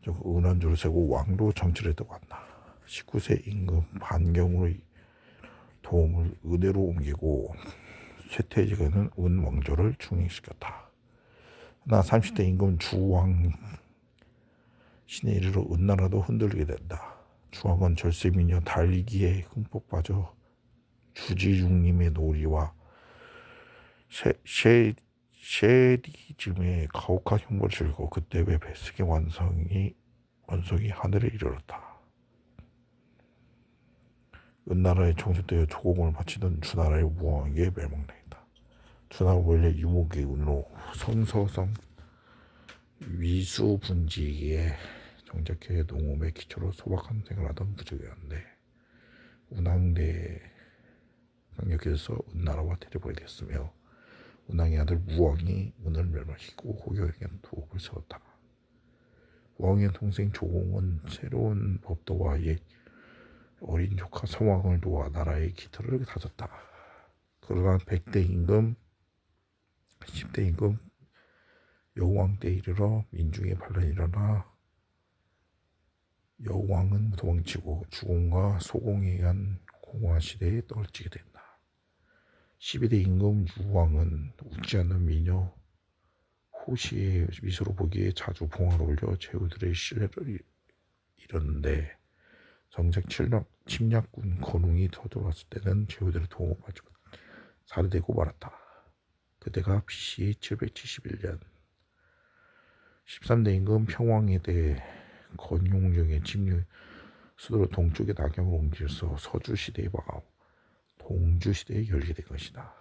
즉 은원주를 세고 왕도 정치했다고 한다. 19세 임금 반경으로 도움을 의대로 옮기고 쇠퇴직에는 은왕조를 중행시켰다. 나 30대 임금 주왕 신에 이르러 은나라도 흔들리게 된다. 주왕은 절세미녀 달기에 흠뻑 빠져 주지중님의 놀이와 셰리즘의 가혹한 흉보를 즐기고 그때 왜 뱃속의 원성이 하늘에 이르렀다. 은나라의 총수되어 조공을 바치던 주나라의 우왕에게 멸망당했다. 주나라 원래 유목의 운으로 성서성 위수분지에 정작해 농업의 기초로 소박한 생활하던 부족이었는데 운항대 강력에서 은나라와 대립하게 되었으며 운항의 아들 무왕이 은을 멸망시키고 호교에게는 도읍을 세웠다. 무왕의 동생 조공은 새로운 법도와 옛 어린 조카 서왕을 도와 나라의 기틀을 다졌다. 그러나 100대 임금, 10대 임금, 여왕 때 이르러 민중의 반란이 일어나 여왕은 도망치고 주공과 소공에 의한 공화시대에 떨어지게 된다. 12대 임금 유왕은 웃지 않는 미녀 호시의 미소로 보기에 자주 봉화를 올려 제후들의 신뢰를 잃었는데 정작 침략군 건웅이 터들어왔을 때는 제후들의 도움을 받지 못 살해되고 말았다. 그때가 BC 771년 13대 임금 평왕에 대해 건용령의 침략 수도로 동쪽의 낙영을 옮겨서 서주시대에 막아 동주시대에 열게 된 것이다.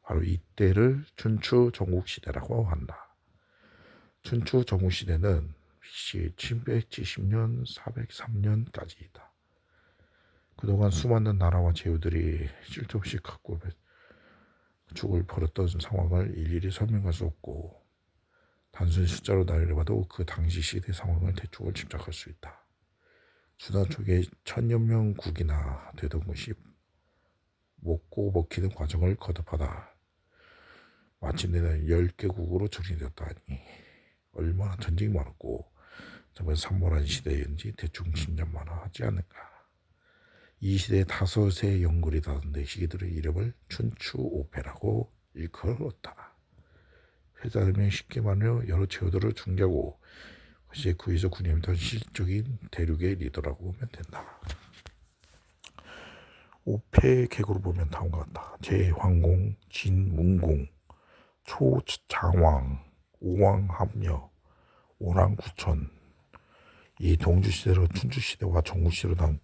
바로 이때를 춘추 전국시대라고 한다. 춘추 전국시대는 BC 770년 403년까지이다. 그동안 수많은 나라와 제후들이 쉴 새 없이 각국을 죽을 벌였던 상황을 일일이 설명할 수 없고 단순히 숫자로 나열해봐도 그 당시 시대 상황을 대충 짐작할 수 있다. 주나 쪽에 1000여 명 국이나 되던 것이 먹고 먹히는 과정을 거듭하다 마침내는 10개국으로 정리되었다니 얼마나 전쟁이 많았고 정말 산모란 시대인지 대충 짐작만 하지 않는가. 이 시대에 5의 연글이 닿았는데 시기들의 이름을 춘추오패라고 일컬었다. 회자되면 쉽게 말하며 여러 제후들을 중재하고 그것이 구에서 군림했던 실적인 대륙의 리더라고 보면 된다. 오패의 계급으로 보면 다음과 같다. 제황공, 진문공, 초장왕, 오왕합녀, 오랑구천. 이 동주시대로 춘추시대와 전국시대로 난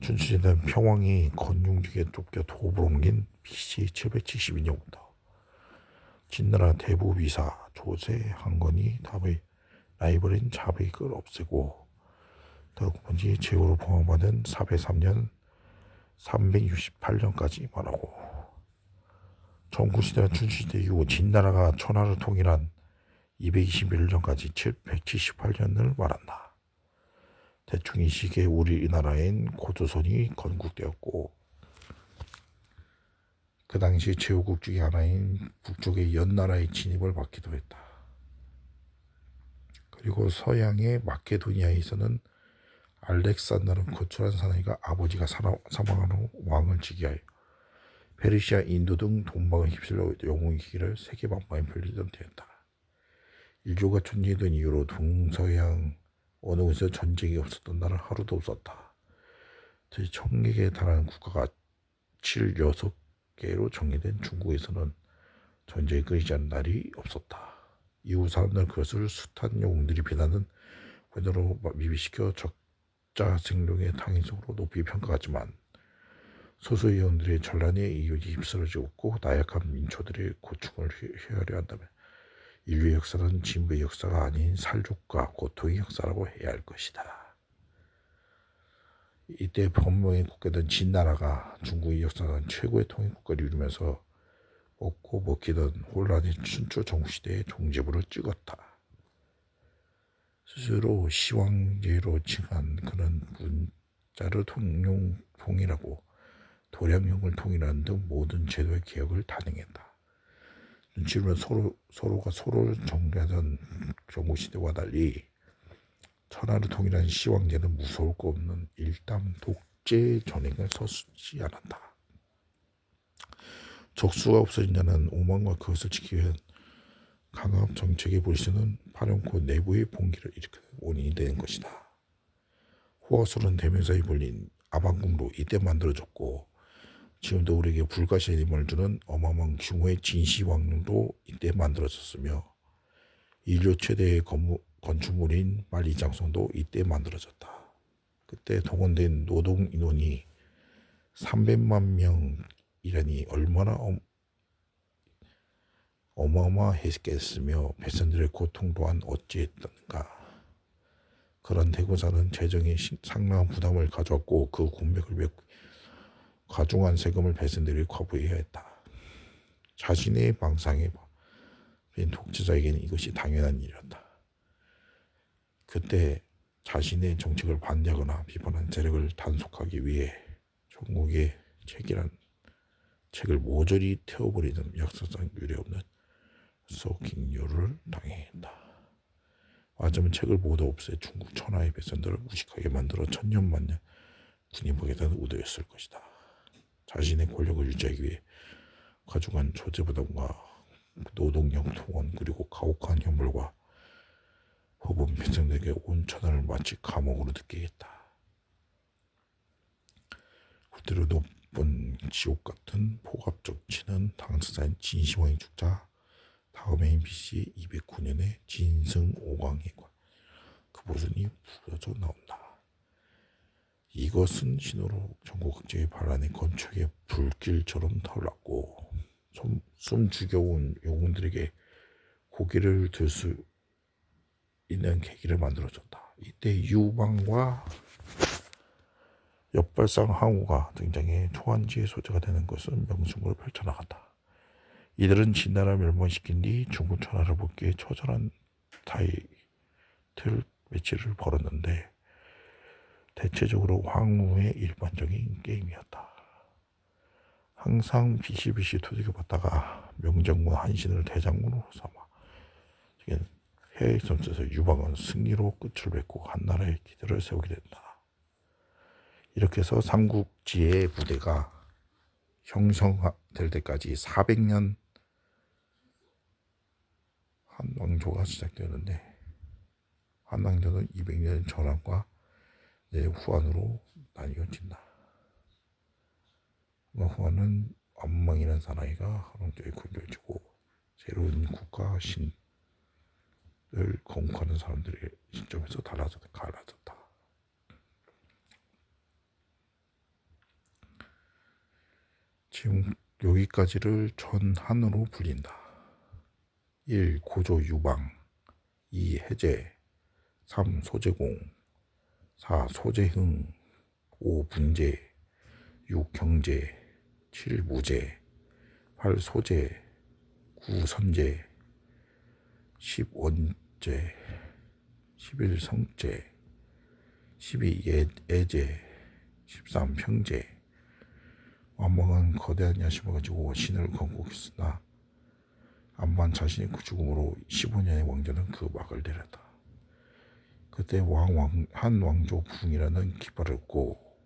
춘추시대는 평왕이 건용직에 쫓겨 도읍을 옮긴 BC 772년부터 진나라 대부위사 조세 한건이 답의 라이벌인 자백을 없애고 더욱번지 제후로 봉함받은 403년 368년까지 말하고 전국시대와 춘추시대 이후 진나라가 천하를 통일한 221년까지 778년을 말한다. 대충 이 시기에 우리나라엔 고조선이 건국되었고 그 당시 제후국 중의 하나인 북쪽의 연나라의 진입을 막기도 했다. 그리고 서양의 마케도니아에서는 알렉산더는 거출한 사나이가 아버지가 사망한 후 왕을 즉위하여 페르시아, 인도 등 동방을 휩쓸려 영웅의 기기를 세계 만방에 펼리던 때였다. 인류가 존재했던 이후로 동서양 어느 곳에서 전쟁이 없었던 날은 하루도 없었다. 1000개에 달하는 국가가 76개로 정리된 중국에서는 전쟁이 끊이지 않는 날이 없었다. 이후 사람들은 그것을 숱한 영웅들이 비나는 회로로 미비시켜 적자 생룡의 당위성으로 높이 평가하지만 소수의 영웅들의 전란에 이웃이 휩쓸어지고 나약한 민초들의 고충을 헤아려 한다면 인류의 역사는 진부의 역사가 아닌 살족과 고통의 역사라고 해야 할 것이다. 이때 범명의 국가던 진나라가 중국의 역사상 최고의 통일국가를 이루면서 먹고 먹히던 혼란의 춘추 전국시대의 종지부를 찍었다. 스스로 시황제로 칭한 그는 문자를 통일하고 도량령을 통일하는 등 모든 제도의 개혁을 단행했다. 눈치를 서로가 서로를 정리하던 전국시대와 달리 천하를 통일한 시황제는 무서울 거 없는 일당 독재 전횡을 서슴지 않았다. 적수가 없어진 자는 오만과 그것을 지키기 위한 강압 정책의 불신은 파렴코 내부의 봉기를 일으키는 원인이 되는 것이다. 호화술은 대명사에 불린 아방궁도 이때 만들어졌고 지금도 우리에게 불가시의 힘을 주는 어마어마한 규모의 진시황릉도 이때 만들어졌으며 인류 최대의 건축물인 만리장성도 이때 만들어졌다. 그때 동원된 노동 인원이 300만 명이라니 얼마나 어마어마했겠으며 백성들의 고통 또한 어찌했던가. 그런 대구사는 재정에 상당한 부담을 가져왔고 그 공백을 메고 과중한 세금을 백성들이 거부해야 했다. 자신의 망상에 독재자에게는 이것이 당연한 일이었다. 그때 자신의 정책을 반대하거나 비판한 세력을 단속하기 위해 전국에 책을 모조리 태워버리는 역사상 유례없는 스토킹류를 당했다. 맞으면 책을 모두 없애 중국 천하의 백성들을 무식하게 만들어 천년만년 군인복에 대한 의도였을 것이다. 자신의 권력을 유지하기 위해 과중한 조제부담과 노동력 동원 그리고 가혹한 현물과 법은 백성들에게 온 천하를 마치 감옥으로 느끼게 했다. 그대로 높은 지옥 같은 포갑 정치는 당사자인 진시황이 죽자 다음해인 BC 209년에 진승5광의 그 모순이 부러져 나온다. 이것은 신호로 전국 각지의 반란의 건축의 불길처럼 타올랐고 숨 죽여온 영웅들에게 고개를 들 수 있는 계기를 만들어줬다. 이때 유방과 역발상 항우가 등장해 초안지의 소재가 되는 것은 명승부를 펼쳐나간다. 이들은 진나라 멸망시킨 뒤 중국 천하를 복귀해 처절한 타이틀 매치를 벌였는데 대체적으로 황후의 일반적인 게임이었다. 항상 비실비실 두들겨봤다가 명장군 한신을 대장군으로 삼아 해외 전투에서 유방은 승리로 끝을 맺고 한나라의 기대를 세우게 된다. 이렇게 해서 삼국지의 부대가 형성될 때까지 400년 한왕조가 시작되었는데 한왕조는 200년 전환과 후환으로 나뉘어진다. 후환은 안망이라는 사나이가 한왕조에 군주해지고 새로운 국가 신을 건국하는 사람들의 시점에서 갈라졌다. 지금 여기까지를 전한으로 불린다. 1. 고조 유방 2. 해제 3. 소제공 4. 소제흥 5. 분제 6. 경제 7. 무제 8. 소제 9. 선제 10. 원제 11. 성제 12. 애제 13. 평제 완망은 거대한 야심을 가지고 신을 건국했으나 암만 자신의 그 죽음으로 15년의 왕조는 그 막을 내렸다. 그때 한 왕조 부흥이라는 깃발을 꽂고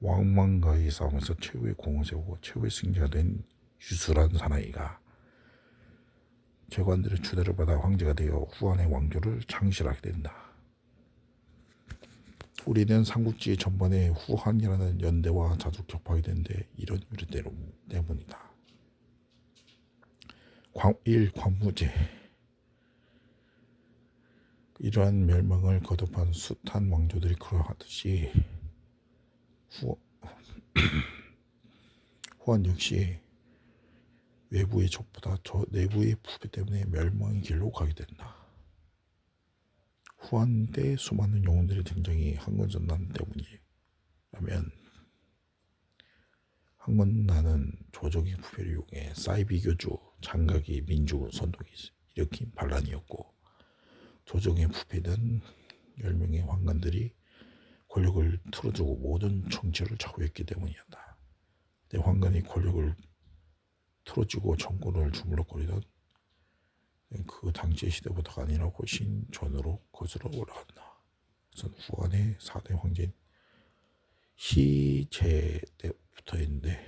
왕망과의 싸움에서 최후의 공을 세우고 최후의 승자가 된 유술한 사나이가 재관들의 추대를 받아 황제가 되어 후한의 왕조를 창실하게 된다. 우리는 삼국지 전반에 후한이라는 연대와 자주 겹하게 되는데 이런 유래 때문이다. 1. 관무제 이러한 멸망을 거듭한 숱한 왕조들이 그러하듯이 후한 역시 외부의 적보다 저 내부의 부패 때문에 멸망의 길로 가게 된다. 후한 때 수많은 영웅들의 등장이 항건전난 때문이라면 항건난은 조정의 부패를 이용해 사이비교주, 장각이 민주 선동이 일으킨 반란이었고 조정의 부패는 10명의 황관들이 권력을 틀어주고 모든 정치를 좌우했기 때문이었다. 근데 황관이 권력을 틀어주고 정권을 주물럭거리던 그 당시의 시대부터가 아니라 훨씬 전으로 거슬러 올라간다. 우선 후한의 4대 황제인 희제 때부터인데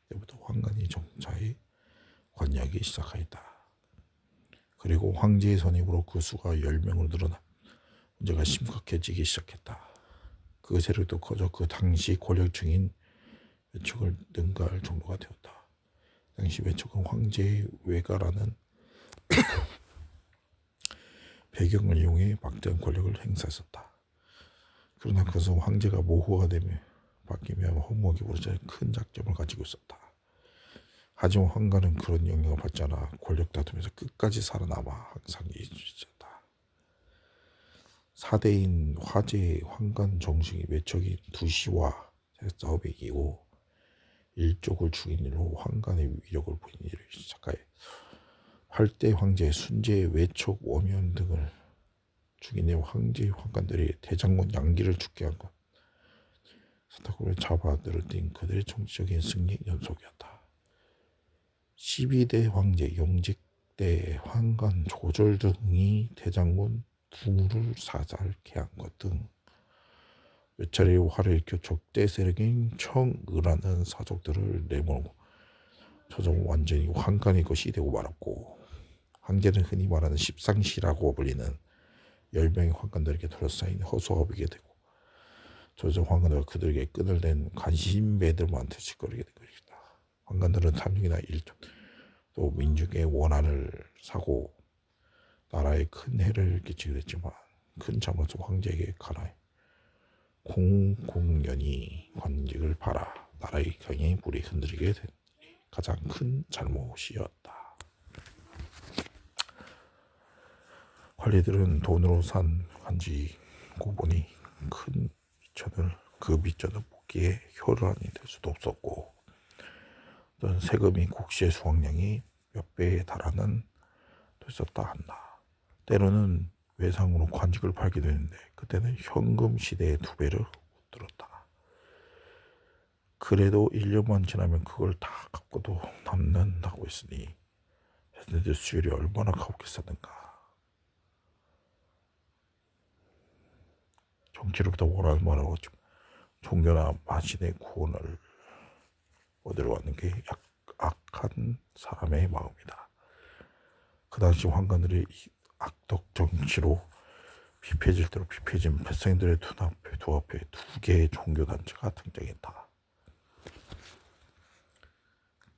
때부터 황간이 정차에 관여하기 시작하였다. 그리고 황제의 선임으로 그 수가 10명으로 늘어나 문제가 심각해지기 시작했다. 그 세력도 커져 그 당시 권력층인 외척을 능가할 정도가 되었다. 당시 외척은 황제의 외가라는 배경을 이용해 막대한 권력을 행사했었다. 그러나 그것은 황제가 모호가 되며 바뀌며 허무하게 부르자 큰 작점을 가지고 있었다. 하지만 황가는 그런 영향을 받지 않아 권력 다툼에서 끝까지 살아남아 항상 이기주의였다. 4대인 화제의 황간 정승이 외척인 두시와 싸움에 이기고 일족을 죽인 일로 황간의 위력을 보인 일을 시작하여 8대 황제 순제의 외척 원현 등을 죽인 후 황제의 황간들이 대장군 양기를 죽게 한 것. 사타구를 잡아 늘어뜨린 그들의 정치적인 승리의 연속이었다. 12대 황제 영직대 황간 조절 등이 대장군 두무를 사살케 한 것 등 몇 차례 화를 일으켜 적대 세력인 청의라는 사족들을 내몰고 조정은 완전히 황간의 것이 되고 말았고 황제는 흔히 말하는 십상시라고 불리는 10명의 황간들에게 둘러싸인 허수아비게 되고 조정 황간들과 그들에게 끈을 댄 관심배들만테 짓거리게 된 것이다. 황간들은 탐욕이나 일정 또 민중의 원한을 사고 나라에 큰 해를 끼치게 됐지만 큰 잘못은 황제에게 가나해 공공연히 관직을 팔아 나라의 경영이 불이 흔들리게 된 가장 큰 잘못이었다. 관리들은 돈으로 산 간지 고본이 큰 그 빚전을 복기에 효란이 될 수도 없었고 어떤 세금이 국시의 수확량이 몇 배에 달하는 됐었다 한다. 때로는 외상으로 관직을 팔게 되는데 그때는 현금 시대의 2배를 들었다. 그래도 1년만 지나면 그걸 다 갚고도 남는다고 했으니 자신들 수율이 얼마나 가혹했었는가. 정치로부터 원하는 말하고 종교나 마신의 구원을 얻으러 왔는 게 악한 사람의 마음이다. 그 당시 황관들이 악덕 정치로 피폐해질 대로 피폐해진 백성들의 두 앞에 2개의 종교단체가 등장했다.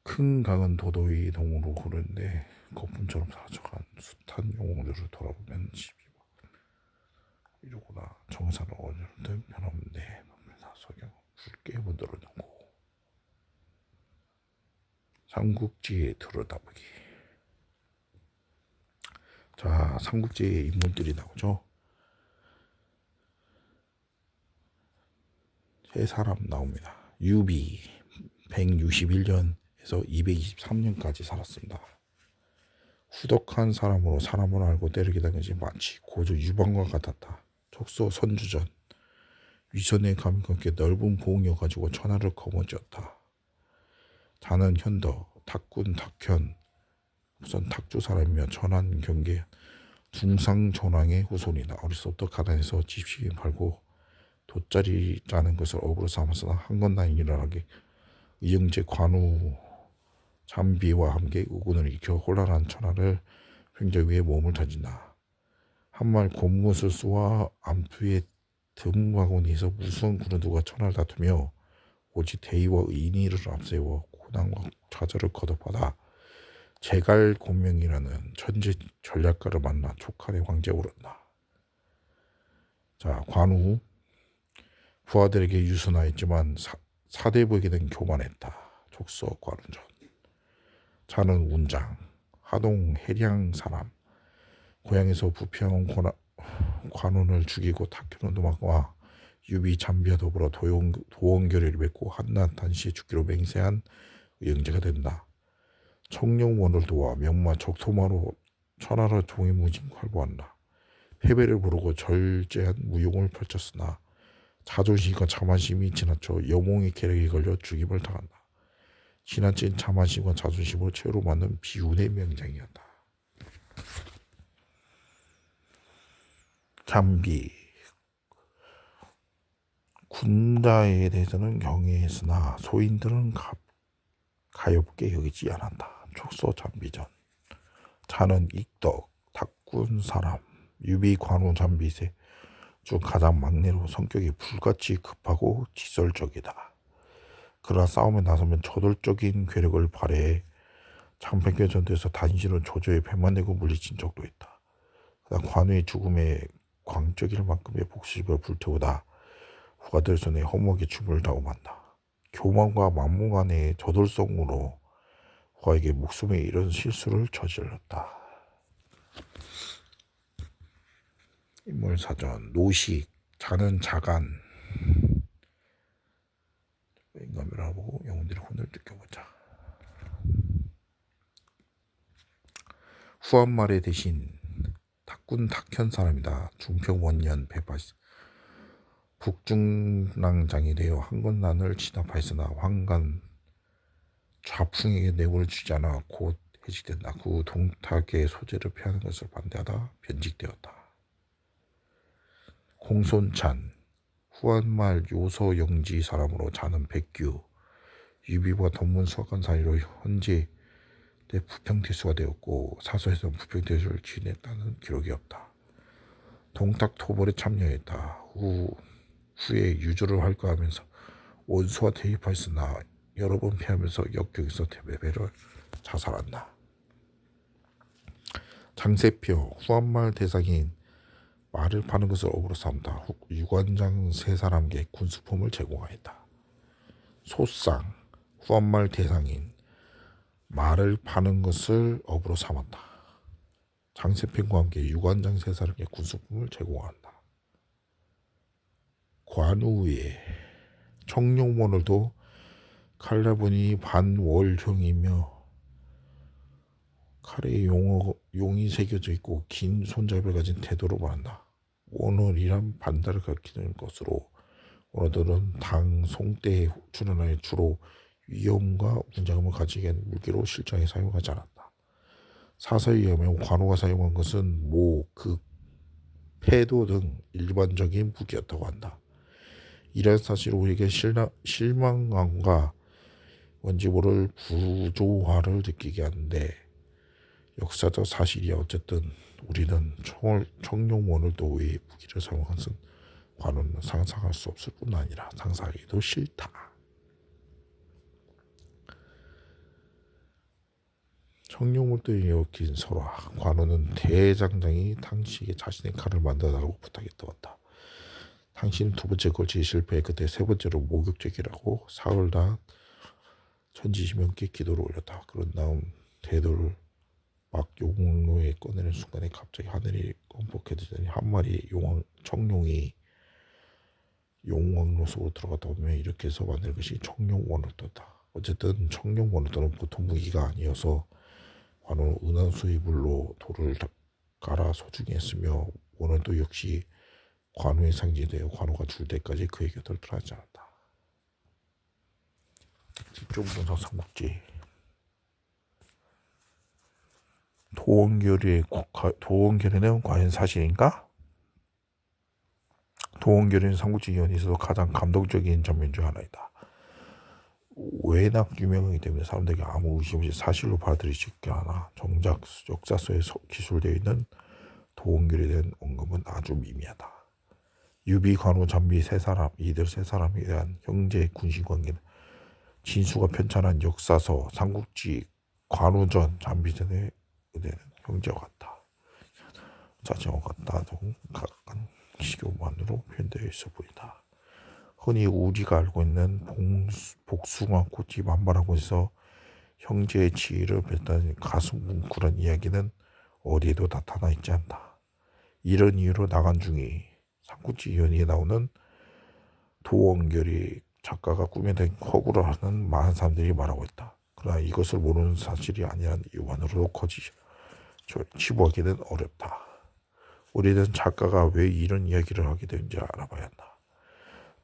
큰 강은 도도히 동으로 흐르는데 거품처럼 사라져간 숱한 영웅들을 돌아보면 이러구나. 정사는 어느든 변함없네. 석영 붉게 문드러놓고 삼국지에 들여다보기. 자, 삼국지의 인물들이 나오죠. 세 사람 나옵니다. 유비 161년에서 223년까지 살았습니다. 후덕한 사람으로 사람을 알고 때리게 된 것이 마치 고조 유방과 같았다. 족소 선주전 위선의 감과 함께 넓은 보응이어 가지고 천하를 거머쥐었다. 자는 현덕 탁군 탁현 우선 탁주 사람이며 천안 경계 중상 전왕의 후손이다. 어려서부터 가난해서 집시에 팔고 돗자리 짜는 것을 업으로 삼았으나 한건당 일어나게 의영제 관우 잠비와 함께 우군을 익혀 혼란한 천하를 횡재 위에 몸을 던진다. 한말 곤무술수와 암투의 등화곤에서 무수한 군은 누가 천하를 다투며 오직 대의와 의인이를 앞세워 고난과 좌절을 거듭하다 제갈 곤명이라는 천재 전략가를 만나 촉한의 황제에 오른다. 자, 관우 부하들에게 유순하였지만 사대부에게는 교만했다. 족서 관우전. 자는 운장 하동 해량 사람 고향에서 부평 관운을 죽이고 탁현을 도망와 유비 잠비와 더불어 도원결의를 맺고 한낱 단시에 죽기로 맹세한 의형제가 된다. 청룡원을 도와 명마 적토마로 천하라 종의 무진 활보한다. 패배를 부르고 절제한 무용을 펼쳤으나 자존심과 자만심이 지나쳐 여몽의 계략에 걸려 죽임을 당한다. 지나친 자만심과 자존심으로 최후로 만든 비운의 명장이었다. 잠비. 군자에 대해서는 경외했으나 소인들은 가엾게 여기지 않았다. 촉소 잠비전. 자는 익덕, 탁군 사람, 유비 관우 잠비세 중 가장 막내로 성격이 불같이 급하고 지설적이다. 그러나 싸움에 나서면 저돌적인 괴력을 발휘해 장평교 전투에서 단신으로 조조의 배만 내고 물리친 적도 있다. 그러나 관우의 죽음에 광적일 만큼의 복수심을 불태우다 후가들 손에 허무하게 죽음을 당함한다. 교만과 막무가내의 저돌성으로 후가에게 목숨에 이런 실수를 저질렀다. 인물사전. 노식. 자는 자간. 인간미를 보고 영혼들의 혼을 느껴보자. 후한말의 대신 탁군 탁현 사람이다. 중평원년 180. 북중랑장이 되어 한건난을 진압하였으나 황간 좌풍에게 내고를 주지 않아 곧 해직된다. 그 동탁의 소재를 피하는 것을 반대하다 변직되었다. 공손찬. 후한말 요서영지 사람으로 자는 백규. 유비와 동문수학관 사이로 현재 때 부평태수가 되었고 사서에서 부평태수를 지냈다는 기록이 없다. 동탁 토벌에 참여했다. 후에 유조를 활거하면서 원수와 대립하였으나 여러 번 피하면서 역경에서 대배를 자살한다. 장세표. 후한말 대상인 말을 파는 것을 업으로 삼다. 유관장 세 사람에게 군수품을 제공하였다. 소상. 후한말 대상인 말을 파는 것을 업으로 삼았다. 장세평과 함께 유관장 세 사람에게 군수품을 제공한다. 관우의. 청룡원을도 칼라분이 반월형이며 칼에 용이 새겨져 있고 긴 손잡이를 가진 태도로 말한다. 원월이란 반달을 가리키는 것으로 원어들은 당, 송대에 출연하여 주로 위험과 운장함을 가지게 하는 무기로 실전에 사용하지 않았다. 사서에 의하면 관우가 사용한 것은 모, 극, 패도 등 일반적인 무기였다고 한다. 이런 사실로 우리에게 실망감과 뭔지 모를 부조화를 느끼게 하는데 역사적 사실이야. 어쨌든 우리는 청룡원을 도의 무기를 사용한 것은 관우는 상상할 수 없을 뿐 아니라 상상하기도 싫다. 청룡mol도에 엮인 설화. 관우는 대장장이 당시에 자신의 칼을 만들어달라고 부탁했다. 당신은 두 번째 걸치기 실패해 그때 세 번째로 목욕제기라고 사흘 다 천지시명께 기도를 올렸다. 그런 다음 대도를 막 용로에 꺼내는 순간에 갑자기 하늘이 껌뻑해지더니 한 마리 청룡이 용왕로 속으로 들어갔다 오면 이렇게 해서 만든 것이 청룡원울도다. 어쨌든 청룡원울도는 보통 무기가 아니어서 관우는 은하수의 물로 돌을 갈아 소중히 했으며 원울도 역시 관우의 상징이 되어 관우가 죽을 때까지 그의 곁을 떠나지 않았다. 집중분석 삼국지. 도원결의는 과연 사실인가? 도원결의는 삼국지 연에서도 가장 감동적인 장면 중 하나이다. 워낙 유명하기 때문에 사람들에게 아무 의심 없이 사실로 받아들이지 않아 정작 역사서에 기술되어 있는 도원결의에 대한 언급은 아주 미미하다. 유비, 관우, 잠비 세 사람, 이들 세 사람에 대한 형제 군신 관계는 진수가 편찬한 역사서, 삼국지, 관우전, 잠비전의 의대는 형제와 같다. 자제와 같다 등 각각 식용만으로 표현되어 있어 보인다. 흔히 우리가 알고 있는 복숭아 꽃이 만발하고 있어 형제의 지위를 뱉다는 가슴 뭉클한 이야기는 어디에도 나타나 있지 않다. 이런 이유로 나간중이 삼국지 연의에 나오는 도원결의 작가가 꿈에든 허구를 하는 많은 사람들이 말하고 있다. 그러나 이것을 모르는 사실이 아니라는 이유만으로도 치부하기는 어렵다. 우리는 작가가 왜 이런 이야기를 하게 되는지 알아봐야 한다.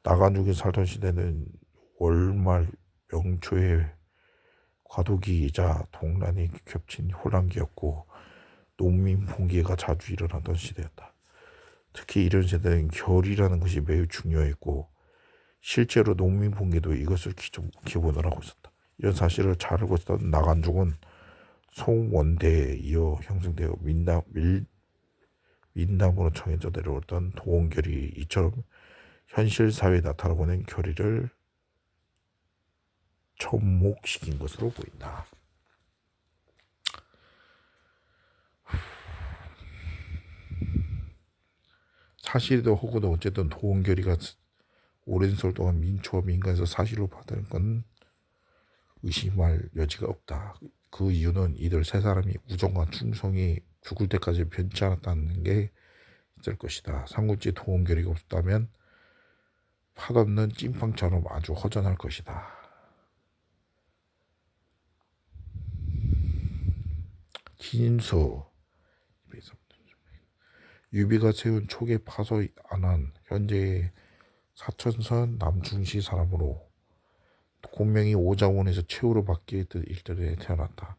나간중이 살던 시대는 월말 명초에 과도기이자 동란이 겹친 혼란기였고 농민 봉기가 자주 일어나던 시대였다. 특히 이런 세대는 결이라는 것이 매우 중요했고 실제로 농민봉계도 이것을 기본으로 하고 있었다. 이런 사실을 잘 알고 있었던 나간족은 송원대에 이어 형성되어 민담으로 정해져 내려왔던 도원결이 이처럼 현실 사회에 나타나고 있는 결의를 접목시킨 것으로 보인다. 사실이든 허구든 어쨌든 도원결의가 오랜 세월 동안 민초와 민간에서 사실로 받은 건 의심할 여지가 없다. 그 이유는 이들 세 사람이 우정과 충성이 죽을 때까지 변치 않았다는 게 있을 것이다. 삼국지 도원결의가 없었다면 팥없는 찐빵처럼 아주 허전할 것이다. 진서 유비가 세운 촉에 파서 안한 현재의 사천선 남중시 사람으로 본명이 오자원에서 최후로 바뀌었 일들에 태어났다.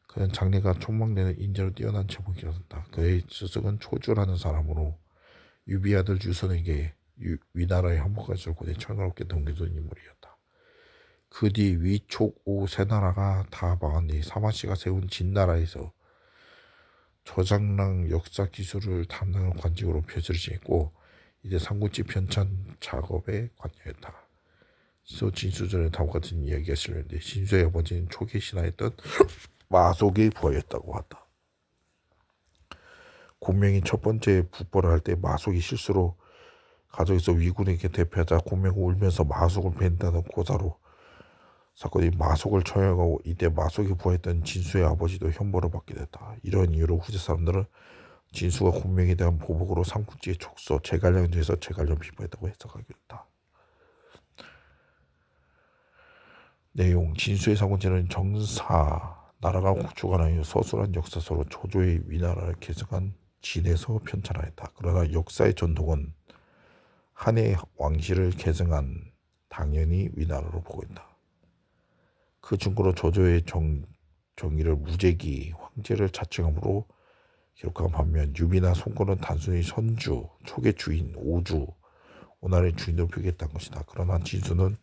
그는 장래가 촉망되는 인재로 뛰어난 제목이었다. 그의 스승은 초주라는 사람으로 유비 아들 유선에게 위나라의 한복까지 고대 철가롭게 넘겨준 인물이었다. 그 뒤 위촉 오 세 나라가 다 망한 뒤 사마씨가 세운 진나라에서 저장랑 역사 기술을 담당한 관직으로 표시를 지냈고 이제 삼국지 편찬 작업에 관여했다. 진수전에 다음과 같은 이야기가 실렸는데 진수의 아버지는 초기 신화했던 마속의 부하였다고 한다. 곤명이 첫 번째 북벌을 할 때 마속이 실수로 가족에서 위군에게 대표하자 곤명은 울면서 마속을 벤다는 고사로 사건이 마속을 처형하고 이때 마속이 부하였던 진수의 아버지도 형벌을 받게 됐다. 이런 이유로 후세 사람들은 진수가 곤명에 대한 보복으로 삼국지의 촉서 제갈량전에서 제갈량 비판했다고 해석하기도 했다. 내용 진수의 삼국지는 정사 나라가 국주관하여 서술한 역사서로 조조의 위나라를 계승한 진에서 편찬하였다. 그러나 역사의 전통은 한해 왕실을 계승한 당연히 위나라로 보고 있다. 그 증거로 조조의 정의를 무제기 황제를 자칭함으로 기록한 반면 유비나 송건은 단순히 선주, 촉의 주인, 오주, 오나라의 주인으로 표기했던 것이다. 그러나 진수는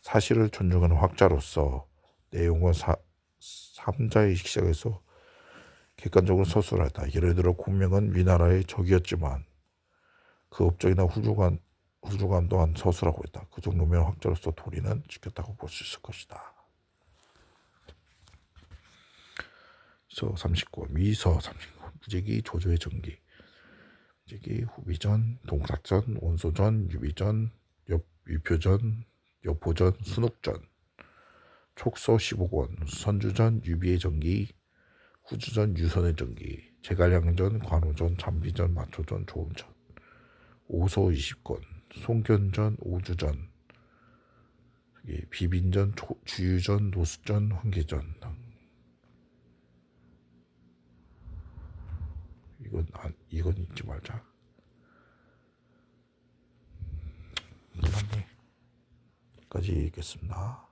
사실을 존중하는 학자로서 내용을 삼자의 시각에서 객관적으로 서술하였다. 예를 들어 곤명은 위나라의 적이었지만 그 업적이나 훌륭함 또한 서술하고 있다. 그 정도면 학자로서 도리는 지켰다고 볼 수 있을 것이다. 서 39권 미서 39권 무제기 조조의 전기 무제기 후비전 동사전 원소전 유비전 유표전 여포전 순옥전 촉서 15권 선주전 유비의 전기 후주전 유선의 전기 제갈량전 관우전 잠비전 마초전 조은전 오서 20권 송견전 오주전 비빈전 주유전 노수전 황계전 이건 잊지 말자. 끝났네. 여기까지 읽겠습니다.